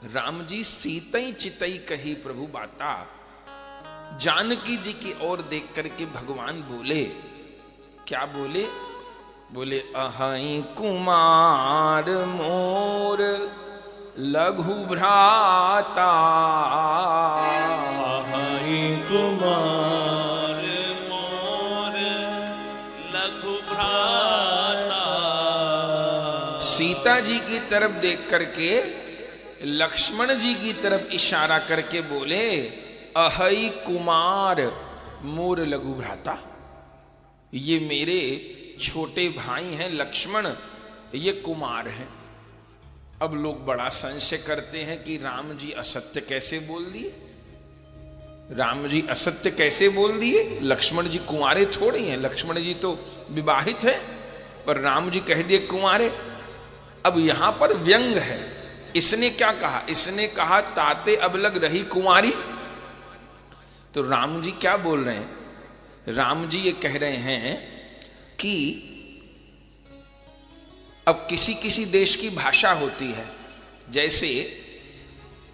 राम जी सीतई चितई कही प्रभु बाता। जानकी जी की ओर देख करके भगवान बोले, क्या बोले? बोले अहई कुमार मोर लघु भ्राता। अहई कुमार मोर लघु भ्राता। सीता जी की तरफ देख करके लक्ष्मण जी की तरफ इशारा करके बोले अहई कुमार मोर लघु भ्राता। ये मेरे छोटे भाई हैं लक्ष्मण, ये कुमार हैं। अब लोग बड़ा संशय करते हैं कि राम जी असत्य कैसे बोल दिए? राम जी असत्य कैसे बोल दिए? लक्ष्मण जी कुंवारे थोड़े हैं, लक्ष्मण जी तो विवाहित हैं, पर राम जी कह दिए कुंवारे। अब यहां पर व्यंग है। इसने क्या कहा? इसने कहा ताते अब लग रही कुंवारी। तो राम जी क्या बोल रहे हैं? राम जी ये कह रहे हैं कि अब किसी किसी देश की भाषा होती है, जैसे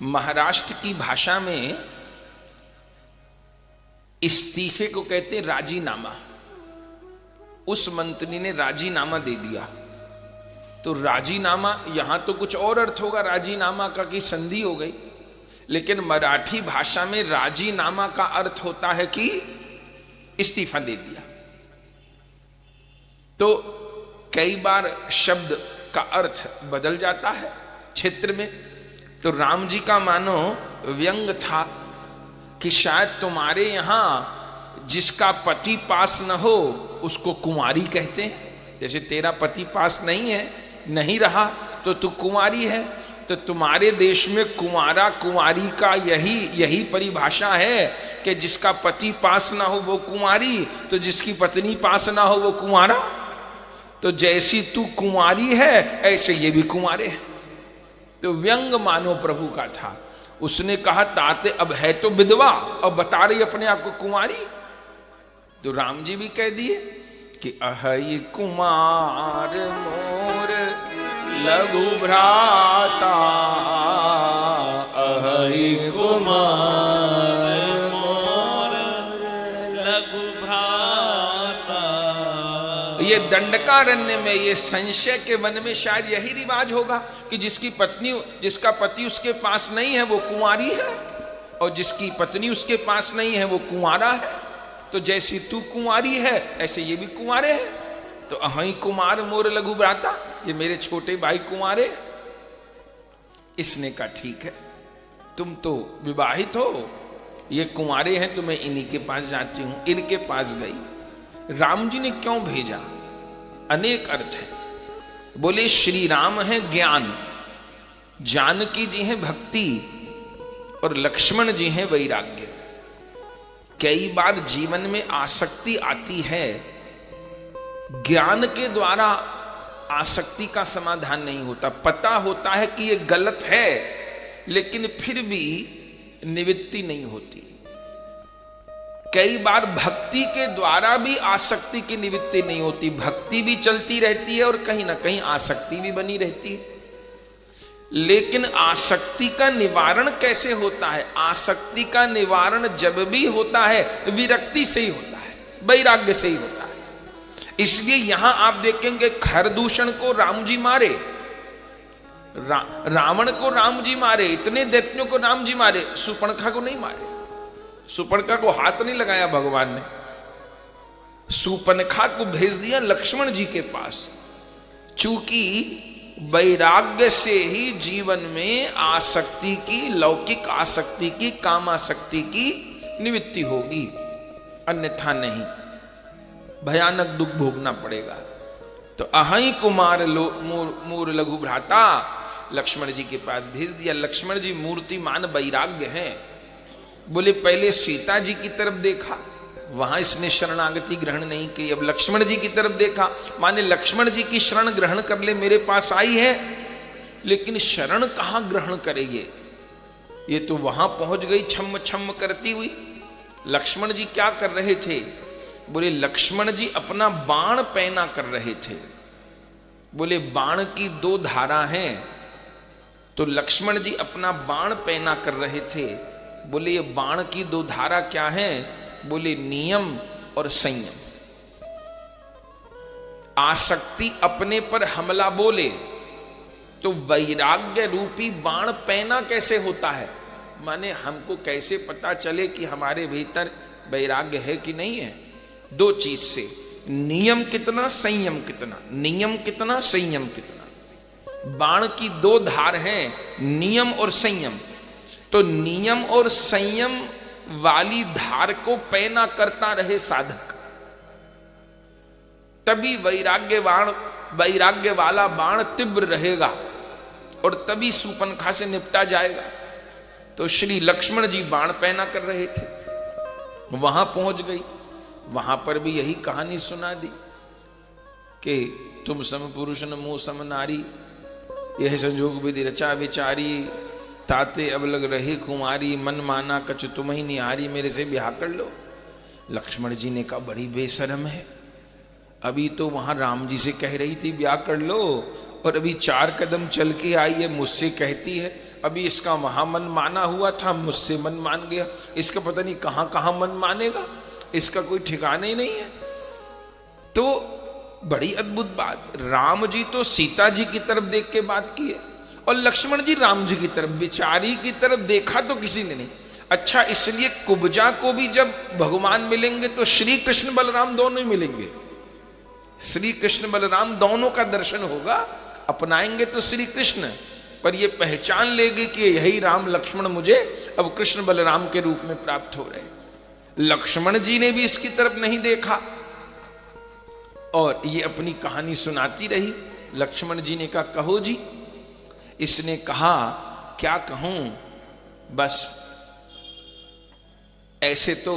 महाराष्ट्र की भाषा में इस्तीफे को कहते हैं राजीनामा। उस मंत्री ने राजीनामा दे दिया, तो राजीनामा यहां तो कुछ और अर्थ होगा राजीनामा का कि संधि हो गई, लेकिन मराठी भाषा में राजीनामा का अर्थ होता है कि इस्तीफा दे दिया। तो कई बार शब्द का अर्थ बदल जाता है क्षेत्र में। तो राम जी का मानो व्यंग था कि शायद तुम्हारे यहां जिसका पति पास न हो उसको कुंवारी कहते हैं। जैसे तेरा पति पास नहीं है, नहीं रहा, तो तू कुंवारी है। तो तुम्हारे देश में कुंवारा कुंवारी का यही परिभाषा है कि जिसका पति पास ना हो वो कुंवारी, तो जिसकी पत्नी पास ना हो वो कुंवारा। तो जैसी तू कुंवारी है ऐसे ये भी कुंवारे हैं। तो व्यंग मानो प्रभु का था। उसने कहा ताते अब है तो विधवा और बता रही अपने आप को कुंवारी। तो राम जी भी कह दिए कि अहई कुमार मोर लघु भ्राता। अहई कुमार मोर लघु भ्राता। ये दंडकारण्य में, ये संशय के वन में शायद यही रिवाज होगा कि जिसका पति उसके पास नहीं है वो कुंवारी है, और जिसकी पत्नी उसके पास नहीं है वो कुंवारा है। तो जैसी तू कुंवारी है ऐसे ये भी कुंवारे हैं। तो अहई कुमार मोर लघु भ्राता, ये मेरे छोटे भाई कुंवारे। इसने कहा ठीक है, तुम तो विवाहित हो, ये कुंवारे हैं, तो मैं इन्हीं के पास जाती हूं। इनके पास गई। राम जी ने क्यों भेजा? अनेक अर्थ है। बोले श्री राम है ज्ञान, जानकी जी हैं भक्ति, और लक्ष्मण जी हैं वैराग्य। कई बार जीवन में आसक्ति आती है, ज्ञान के द्वारा आसक्ति का समाधान नहीं होता। पता होता है कि ये गलत है, लेकिन फिर भी निवृत्ति नहीं होती। कई बार भक्ति के द्वारा भी आसक्ति की निवृत्ति नहीं होती। भक्ति भी चलती रहती है और कहीं ना कहीं आसक्ति भी बनी रहती है। लेकिन आसक्ति का निवारण कैसे होता है? आसक्ति का निवारण जब भी होता है विरक्ति से ही होता है, वैराग्य से ही होता है। इसलिए यहां आप देखेंगे खरदूषण को राम जी मारे, रावण को राम जी मारे, इतने दैत्यों को राम जी मारे, सुपर्णखा को नहीं मारे। सुपर्णखा को हाथ नहीं लगाया भगवान ने, सुपर्णखा को भेज दिया लक्ष्मण जी के पास। चूंकि वैराग्य से ही जीवन में आसक्ति की, लौकिक आसक्ति की, कामासक्ति की निवृत्ति होगी, अन्यथा नहीं, भयानक दुख भोगना पड़ेगा। तो अहि कुमार मूर लघु भ्राता, लक्ष्मण जी के पास भेज दिया। लक्ष्मण जी मूर्तिमान वैराग्य हैं। बोले पहले सीता जी की तरफ देखा, वहां इसने शरणागति ग्रहण नहीं की। अब लक्ष्मण जी की तरफ देखा, माने लक्ष्मण जी की शरण ग्रहण कर ले, मेरे पास आई है, लेकिन शरण कहां ग्रहण करेंगे? ये तो वहां पहुंच गई छम छम करती हुई। लक्ष्मण जी क्या कर रहे थे? बोले लक्ष्मण जी अपना बाण पैना कर रहे थे। बोले बाण की दो धारा हैं, तो लक्ष्मण जी अपना बाण पैना कर रहे थे। बोले ये बाण की दो धारा क्या है? बोले नियम और संयम। आसक्ति अपने पर हमला बोले तो वैराग्य रूपी बाण पैना कैसे होता है? माने हमको कैसे पता चले कि हमारे भीतर वैराग्य है कि नहीं है? दो चीज से, नियम कितना, संयम कितना। नियम कितना, संयम कितना। बाण की दो धार हैं, नियम और संयम। तो नियम और संयम वाली धार को पैना करता रहे साधक, तभी वैराग्य वाला बाण तीव्र रहेगा और तभी सुपर्णखा से निपटा जाएगा। तो श्री लक्ष्मण जी बाण पैना कर रहे थे, वहां पहुंच गई। वहां पर भी यही कहानी सुना दी कि तुम सम पुरुष न मोह सम नारी, यह संजोग विधि रचा विचारी, ताते अब लग रहे कुमारी, मन माना कछ तुम ही निहारी, मेरे से ब्याह कर लो। लक्ष्मण जी ने कहा बड़ी बेशर्म है, अभी तो वहां राम जी से कह रही थी ब्याह कर लो, और अभी 4 कदम चल के आई है, मुझसे कहती है। अभी इसका वहां मन माना हुआ था, मुझसे मन मान गया, इसका पता नहीं कहां कहां मन मानेगा, इसका कोई ठिकाना ही नहीं है। तो बड़ी अद्भुत बात, राम जी तो सीता जी की तरफ देख के बात की है, और लक्ष्मण जी राम जी की तरफ, बिचारी की तरफ देखा तो किसी ने नहीं। अच्छा, इसलिए कुब्जा को भी जब भगवान मिलेंगे तो श्री कृष्ण बलराम दोनों ही मिलेंगे। श्री कृष्ण बलराम दोनों का दर्शन होगा, अपनाएंगे तो श्री कृष्ण, पर ये पहचान लेगी कि यही राम लक्ष्मण मुझे अब कृष्ण बलराम के रूप में प्राप्त हो रहे। लक्ष्मण जी ने भी इसकी तरफ नहीं देखा और ये अपनी कहानी सुनाती रही। लक्ष्मण जी ने कहा कहो जी। इसने कहा क्या कहूं, बस ऐसे तो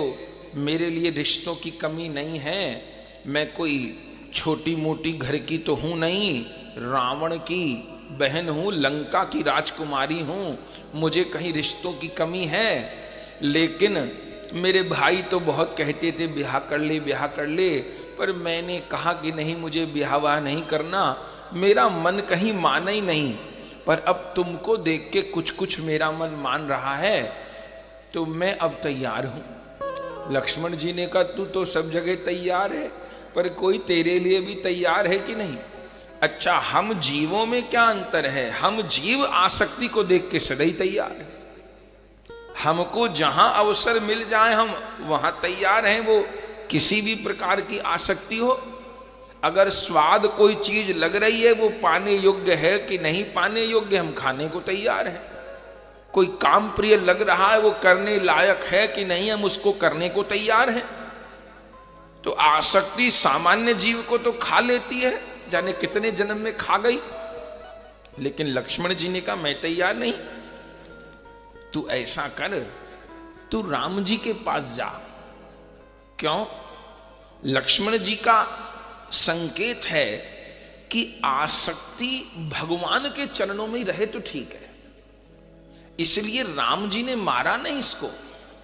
मेरे लिए रिश्तों की कमी नहीं है, मैं कोई छोटी मोटी घर की तो हूं नहीं, रावण की बहन हूं, लंका की राजकुमारी हूं, मुझे कहीं रिश्तों की कमी है। लेकिन मेरे भाई तो बहुत कहते थे ब्याह कर ले ब्याह कर ले, पर मैंने कहा कि नहीं, मुझे ब्याह नहीं करना, मेरा मन कहीं माना ही नहीं। पर अब तुमको देख के कुछ कुछ मेरा मन मान रहा है, तो मैं अब तैयार हूं। लक्ष्मण जी ने कहा तू तो सब जगह तैयार है, पर कोई तेरे लिए भी तैयार है कि नहीं? अच्छा, हम जीवों में क्या अंतर है? हम जीव आसक्ति को देख के सदैव तैयार है। हमको जहां अवसर मिल जाए हम वहां तैयार हैं, वो किसी भी प्रकार की आसक्ति हो। अगर स्वाद कोई चीज लग रही है, वो पाने योग्य है कि नहीं पाने योग्य, हम खाने को तैयार हैं। कोई काम प्रिय लग रहा है, वो करने लायक है कि नहीं, हम उसको करने को तैयार हैं। तो आसक्ति सामान्य जीव को तो खा लेती है, जाने कितने जन्म में खा गई, लेकिन लक्ष्मण जी ने कहा मैं तैयार नहीं। तू ऐसा कर, तू राम जी के पास जा। क्यों? लक्ष्मण जी का संकेत है कि आसक्ति भगवान के चरणों में ही रहे तो ठीक है। इसलिए राम जी ने मारा नहीं इसको।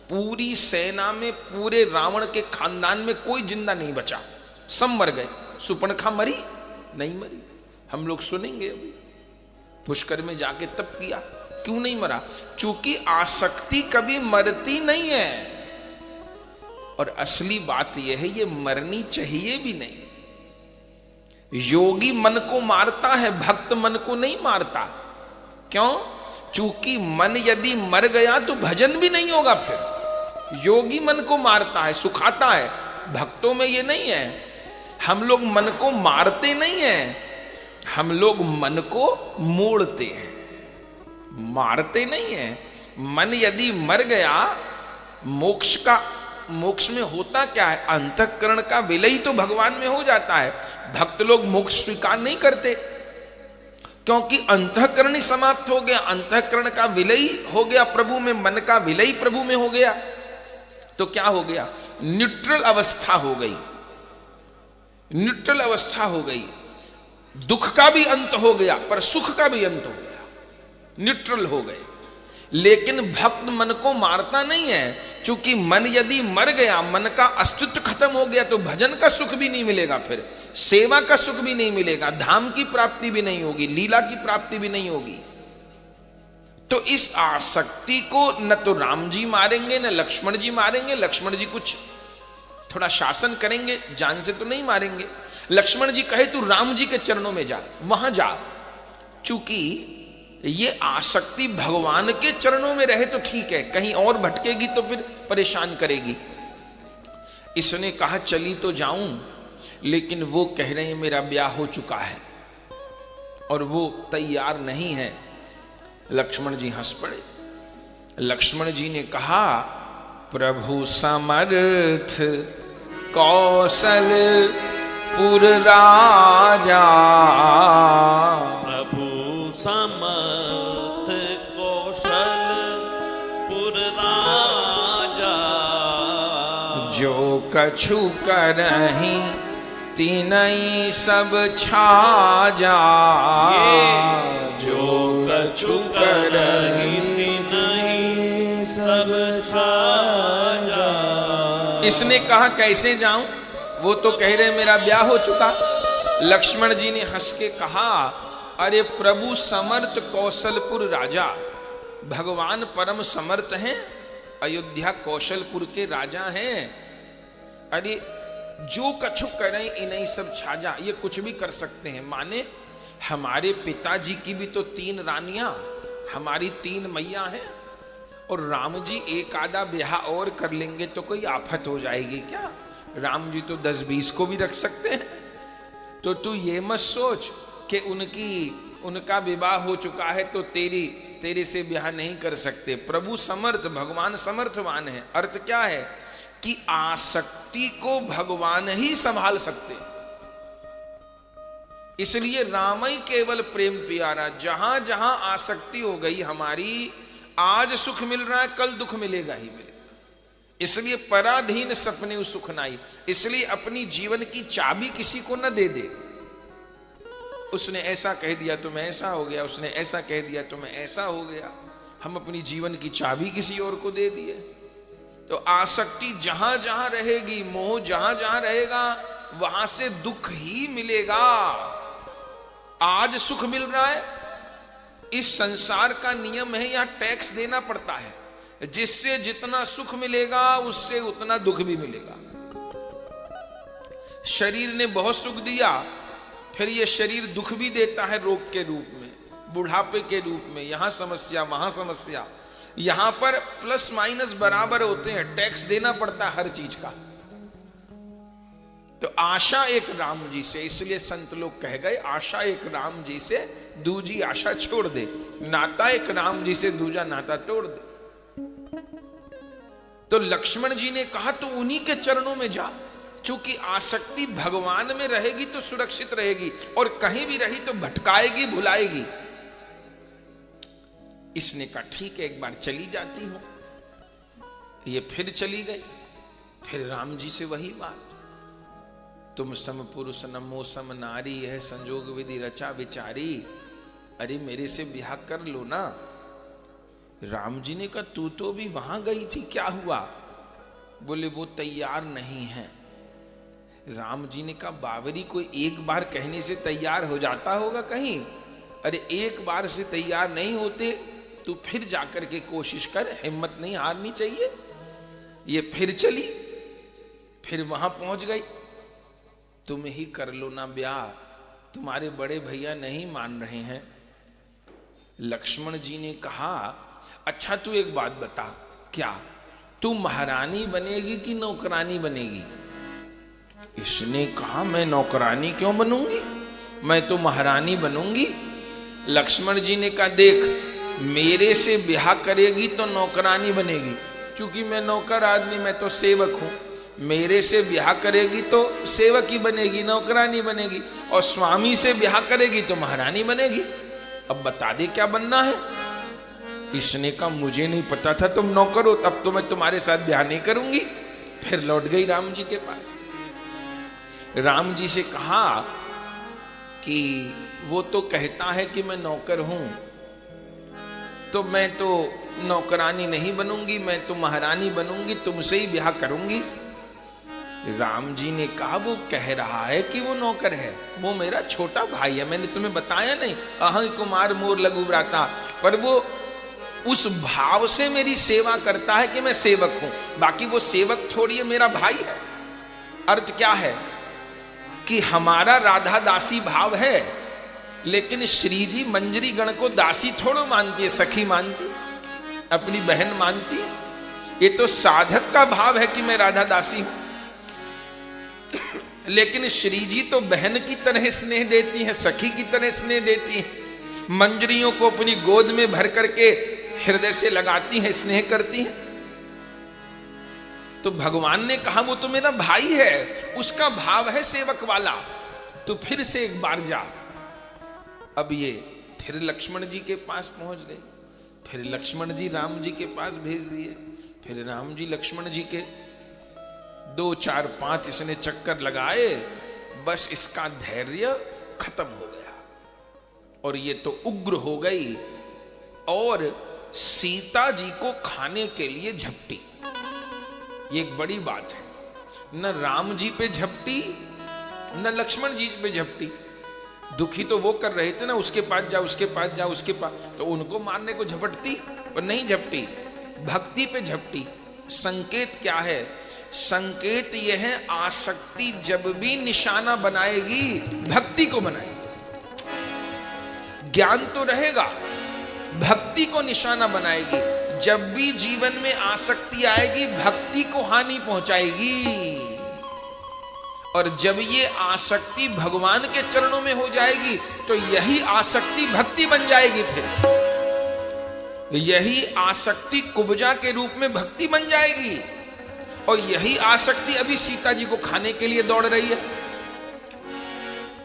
पूरी सेना में, पूरे रावण के खानदान में कोई जिंदा नहीं बचा, सब मर गए। सुपर्णखा मरी? नहीं मरी। हम लोग सुनेंगे अभी। पुष्कर में जाके तप किया, क्यों नहीं मरा? चूंकि आसक्ति कभी मरती नहीं है, और असली बात यह है ये मरनी चाहिए भी नहीं। योगी मन को मारता है, भक्त मन को नहीं मारता। क्यों? चूंकि मन यदि मर गया तो भजन भी नहीं होगा। फिर योगी मन को मारता है, सुखाता है। भक्तों में ये नहीं है। हम लोग मन को मारते नहीं हैं, हम लोग मन को मोड़ते हैं, मारते नहीं हैं। मन यदि मर गया, मोक्ष में होता क्या है? अंतःकरण का विलय तो भगवान में हो जाता है। भक्त लोग मोक्ष स्वीकार नहीं करते, क्योंकि अंतःकरण ही समाप्त हो गया, अंतःकरण का विलय हो गया प्रभु में, मन का विलय प्रभु में हो गया। तो क्या हो गया? न्यूट्रल अवस्था हो गई, न्यूट्रल अवस्था हो गई। दुख का भी अंत हो गया, पर सुख का भी अंत हो गया, न्यूट्रल हो गए। लेकिन भक्त मन को मारता नहीं है, क्योंकि मन यदि मर गया, मन का अस्तित्व खत्म हो गया, तो भजन का सुख भी नहीं मिलेगा, फिर सेवा का सुख भी नहीं मिलेगा, धाम की प्राप्ति भी नहीं होगी, लीला की प्राप्ति भी नहीं होगी। तो इस आसक्ति को न तो राम जी मारेंगे न लक्ष्मण जी मारेंगे। लक्ष्मण जी कुछ थोड़ा शासन करेंगे, जान से तो नहीं मारेंगे। लक्ष्मण जी कहे तू राम जी के चरणों में जा, वहां जा। चूंकि ये आसक्ति भगवान के चरणों में रहे तो ठीक है, कहीं और भटकेगी तो फिर परेशान करेगी। इसने कहा चली तो जाऊं, लेकिन वो कह रहे हैं मेरा ब्याह हो चुका है और वो तैयार नहीं है। लक्ष्मण जी हंस पड़े। लक्ष्मण जी ने कहा प्रभु समर्थ कौशलपुर राजा, प्रभु समर्थ कौशलपुर राजा, जो कछु करहि तीनई सब छाजा, जो कछु करहि तीनई सब छाजा। इसने कहा कैसे जाऊं? वो तो कह रहे मेरा ब्याह हो चुका। लक्ष्मण जी ने हंस के कहा अरे प्रभु समर्थ कौशलपुर राजा, भगवान परम समर्थ हैं, अयोध्या कौशलपुर के राजा हैं। अरे जो कछु करें इन्हीं सब छाजा, ये कुछ भी कर सकते हैं। माने हमारे पिताजी की भी तो 3 रानियां, हमारी 3 मैया हैं, और राम जी एक आधा ब्याह और कर लेंगे तो कोई आफत हो जाएगी क्या? राम जी तो 10-20 को भी रख सकते हैं। तो तू ये मत सोच कि उनका विवाह हो चुका है तो तेरे से ब्याह नहीं कर सकते। प्रभु समर्थ, भगवान समर्थवान है। अर्थ क्या है कि आसक्ति को भगवान ही संभाल सकते। इसलिए राम ही केवल प्रेम प्यारा। जहां जहां आसक्ति हो गई हमारी, आज सुख मिल रहा है कल दुख मिलेगा ही मिलेगा। इसलिए पराधीन सपने सुख नाई। इसलिए अपनी जीवन की चाबी किसी को न दे दे। उसने ऐसा कह दिया तो मैं ऐसा हो गया, उसने ऐसा कह दिया तो मैं ऐसा हो गया। हम अपनी जीवन की चाबी किसी और को दे दिए। तो आसक्ति जहां जहां रहेगी, मोह जहां जहां रहेगा, वहां से दुख ही मिलेगा। आज सुख मिल रहा है, इस संसार का नियम है, यहां टैक्स देना पड़ता है। जिससे जितना सुख मिलेगा उससे उतना दुख भी मिलेगा। शरीर ने बहुत सुख दिया, फिर यह शरीर दुख भी देता है, रोग के रूप में, बुढ़ापे के रूप में, यहां समस्या वहां समस्या। यहां पर प्लस माइनस बराबर होते हैं, टैक्स देना पड़ता है हर चीज का। तो आशा एक राम जी से, इसलिए संत लोग कह गए आशा एक राम जी से दूजी आशा छोड़ दे, नाता एक राम जी से दूजा नाता तोड़ दे। तो लक्ष्मण जी ने कहा तो उन्हीं के चरणों में जा। चूंकि आसक्ति भगवान में रहेगी तो सुरक्षित रहेगी, और कहीं भी रही तो भटकाएगी, भुलाएगी। इसने कहा ठीक है, एक बार चली जाती हूं। ये फिर चली गई। फिर राम जी से वही बात, तुम सम पुरुष नमो सम नारी है, संजोग विधि रचा विचारी। अरे मेरे से ब्याह कर लो ना। राम जी ने कहा तू तो भी वहां गई थी, क्या हुआ? बोले वो तैयार नहीं है। राम जी ने कहा बावरी कोई एक बार कहने से तैयार हो जाता होगा कहीं? अरे एक बार से तैयार नहीं होते तू फिर जाकर के कोशिश कर, हिम्मत नहीं हारनी चाहिए। ये फिर चली, फिर वहां पहुंच गई। तुम ही कर लो ना ब्याह, तुम्हारे बड़े भैया नहीं मान रहे हैं। लक्ष्मण जी ने कहा अच्छा तू एक बात बता, क्या तू महारानी बनेगी कि नौकरानी बनेगी? इसने कहा मैं नौकरानी क्यों बनूंगी, मैं तो महारानी बनूंगी। लक्ष्मण जी ने कहा देख, मेरे से ब्याह करेगी तो नौकरानी बनेगी, क्योंकि मैं नौकर आदमी, मैं तो सेवक हूं। मेरे से ब्याह करेगी तो सेवक ही बनेगी, नौकरानी बनेगी। और स्वामी से ब्याह करेगी तो महारानी बनेगी। अब बता दे क्या बनना है। इसने कहा मुझे नहीं पता था तुम नौकर हो, तब तो मैं तुम्हारे साथ ब्याह नहीं करूंगी। फिर लौट गई राम जी के पास। राम जी से कहा कि वो तो कहता है कि मैं नौकर हूं, तो मैं तो नौकरानी नहीं बनूंगी, मैं तो महारानी बनूंगी, तुमसे ही ब्याह करूंगी। राम जी ने कहा वो कह रहा है कि वो नौकर है, वो मेरा छोटा भाई है, मैंने तुम्हें बताया नहीं, अहं कुमार मोर लघु भ्राता। पर वो उस भाव से मेरी सेवा करता है कि मैं सेवक हूं, बाकी वो सेवक थोड़ी है, मेरा भाई है। अर्थ क्या है कि हमारा राधा दासी भाव है, लेकिन श्री जी मंजरी गण को दासी थोड़ो मानती है, सखी मानती, अपनी बहन मानती। ये तो साधक का भाव है कि मैं राधा दासी हूं, लेकिन श्री जी तो बहन की तरह स्नेह देती हैं, सखी की तरह स्नेह देती हैं, मंजरियों को अपनी गोद में भर करके हृदय से लगाती हैं, स्नेह करती हैं। तो भगवान ने कहा वो तो मेरा भाई है, उसका भाव है सेवक वाला, तो फिर से एक बार जा। अब ये फिर लक्ष्मण जी के पास पहुंच गए। फिर लक्ष्मण जी राम जी के पास भेज दिए। फिर राम जी लक्ष्मण जी के 2 4 5 इसने चक्कर लगाए, बस इसका धैर्य खत्म हो गया और ये तो उग्र हो गई और सीता जी को खाने के लिए झपटी। ये एक बड़ी बात है, न राम जी पे झपटी न लक्ष्मण जी पे झपटी। दुखी तो वो कर रहे थे ना, उसके पास जा उसके पास जा उसके पास, तो उनको मारने को झपटती, पर नहीं झपटी, भक्ति पे झपटी। संकेत क्या है? संकेत यह है आसक्ति जब भी निशाना बनाएगी भक्ति को बनाएगी। ज्ञान तो रहेगा, भक्ति को निशाना बनाएगी। जब भी जीवन में आसक्ति आएगी भक्ति को हानि पहुंचाएगी, और जब ये आसक्ति भगवान के चरणों में हो जाएगी तो यही आसक्ति भक्ति बन जाएगी। फिर यही आसक्ति कुब्जा के रूप में भक्ति बन जाएगी, और यही आसक्ति अभी सीता जी को खाने के लिए दौड़ रही है।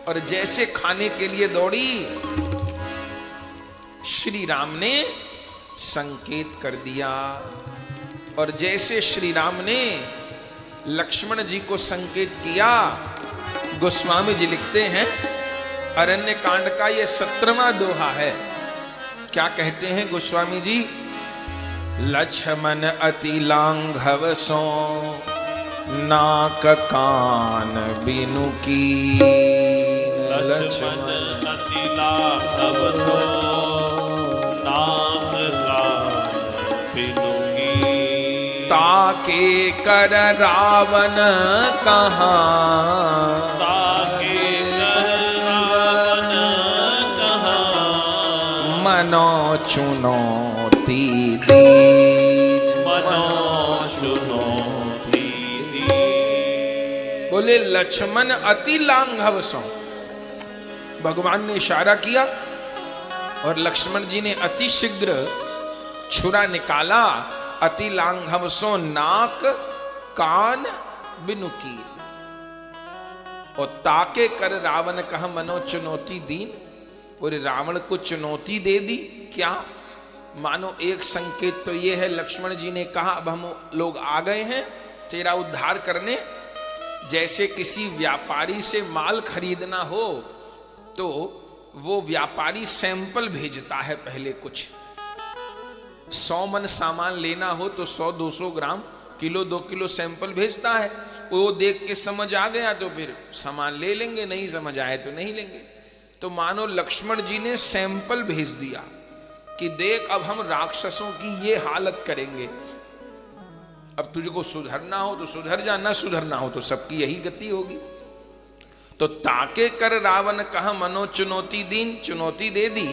और जैसे खाने के लिए दौड़ी, श्री राम ने संकेत कर दिया, और जैसे श्री राम ने लक्ष्मण जी को संकेत किया, गोस्वामी जी लिखते हैं अरण्य कांड का ये 17वां दोहा है। क्या कहते हैं गोस्वामी जी? लक्ष्मण अति लांघव सो नाक कान बिनु की। लक्ष्मण अति लाघव सो नाक कान बिनु की। ताके कर रावण कहाँ, ताके कर रावण कहाँ। मनो चुनौती दीन, मनो चुनौती दीन। बोले लक्ष्मण अति लांघव सो। भगवान ने इशारा किया और लक्ष्मण जी ने अति शीघ्र छुरा निकाला। अति लांघव सो नाक कान बिनु कील। और ताके कर रावण कहा मनो चुनौती दीन। और रावण को चुनौती दे दी। क्या? मानो एक संकेत तो ये है, लक्ष्मण जी ने कहा अब हम लोग आ गए हैं तेरा उद्धार करने। जैसे किसी व्यापारी से माल खरीदना हो तो वो व्यापारी सैंपल भेजता है, पहले कुछ 100 मन सामान लेना हो तो 100-200 ग्राम, किलो 2 किलो सैंपल भेजता है। वो देख के समझ आ गया तो फिर सामान ले लेंगे, नहीं समझ आए तो नहीं लेंगे। तो मानो लक्ष्मण जी ने सैंपल भेज दिया कि देख अब हम राक्षसों की ये हालत करेंगे, अब तुझको सुधरना हो तो सुधर जा, ना सुधरना हो तो सबकी यही गति होगी। तो ताके कर रावण कहा मनो चुनौती दीन, चुनौती दे दी,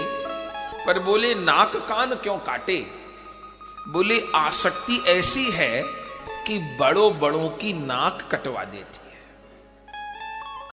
पर बोले नाक कान क्यों काटे। बोले आसक्ति ऐसी है कि बड़ों बड़ों की नाक कटवा देती।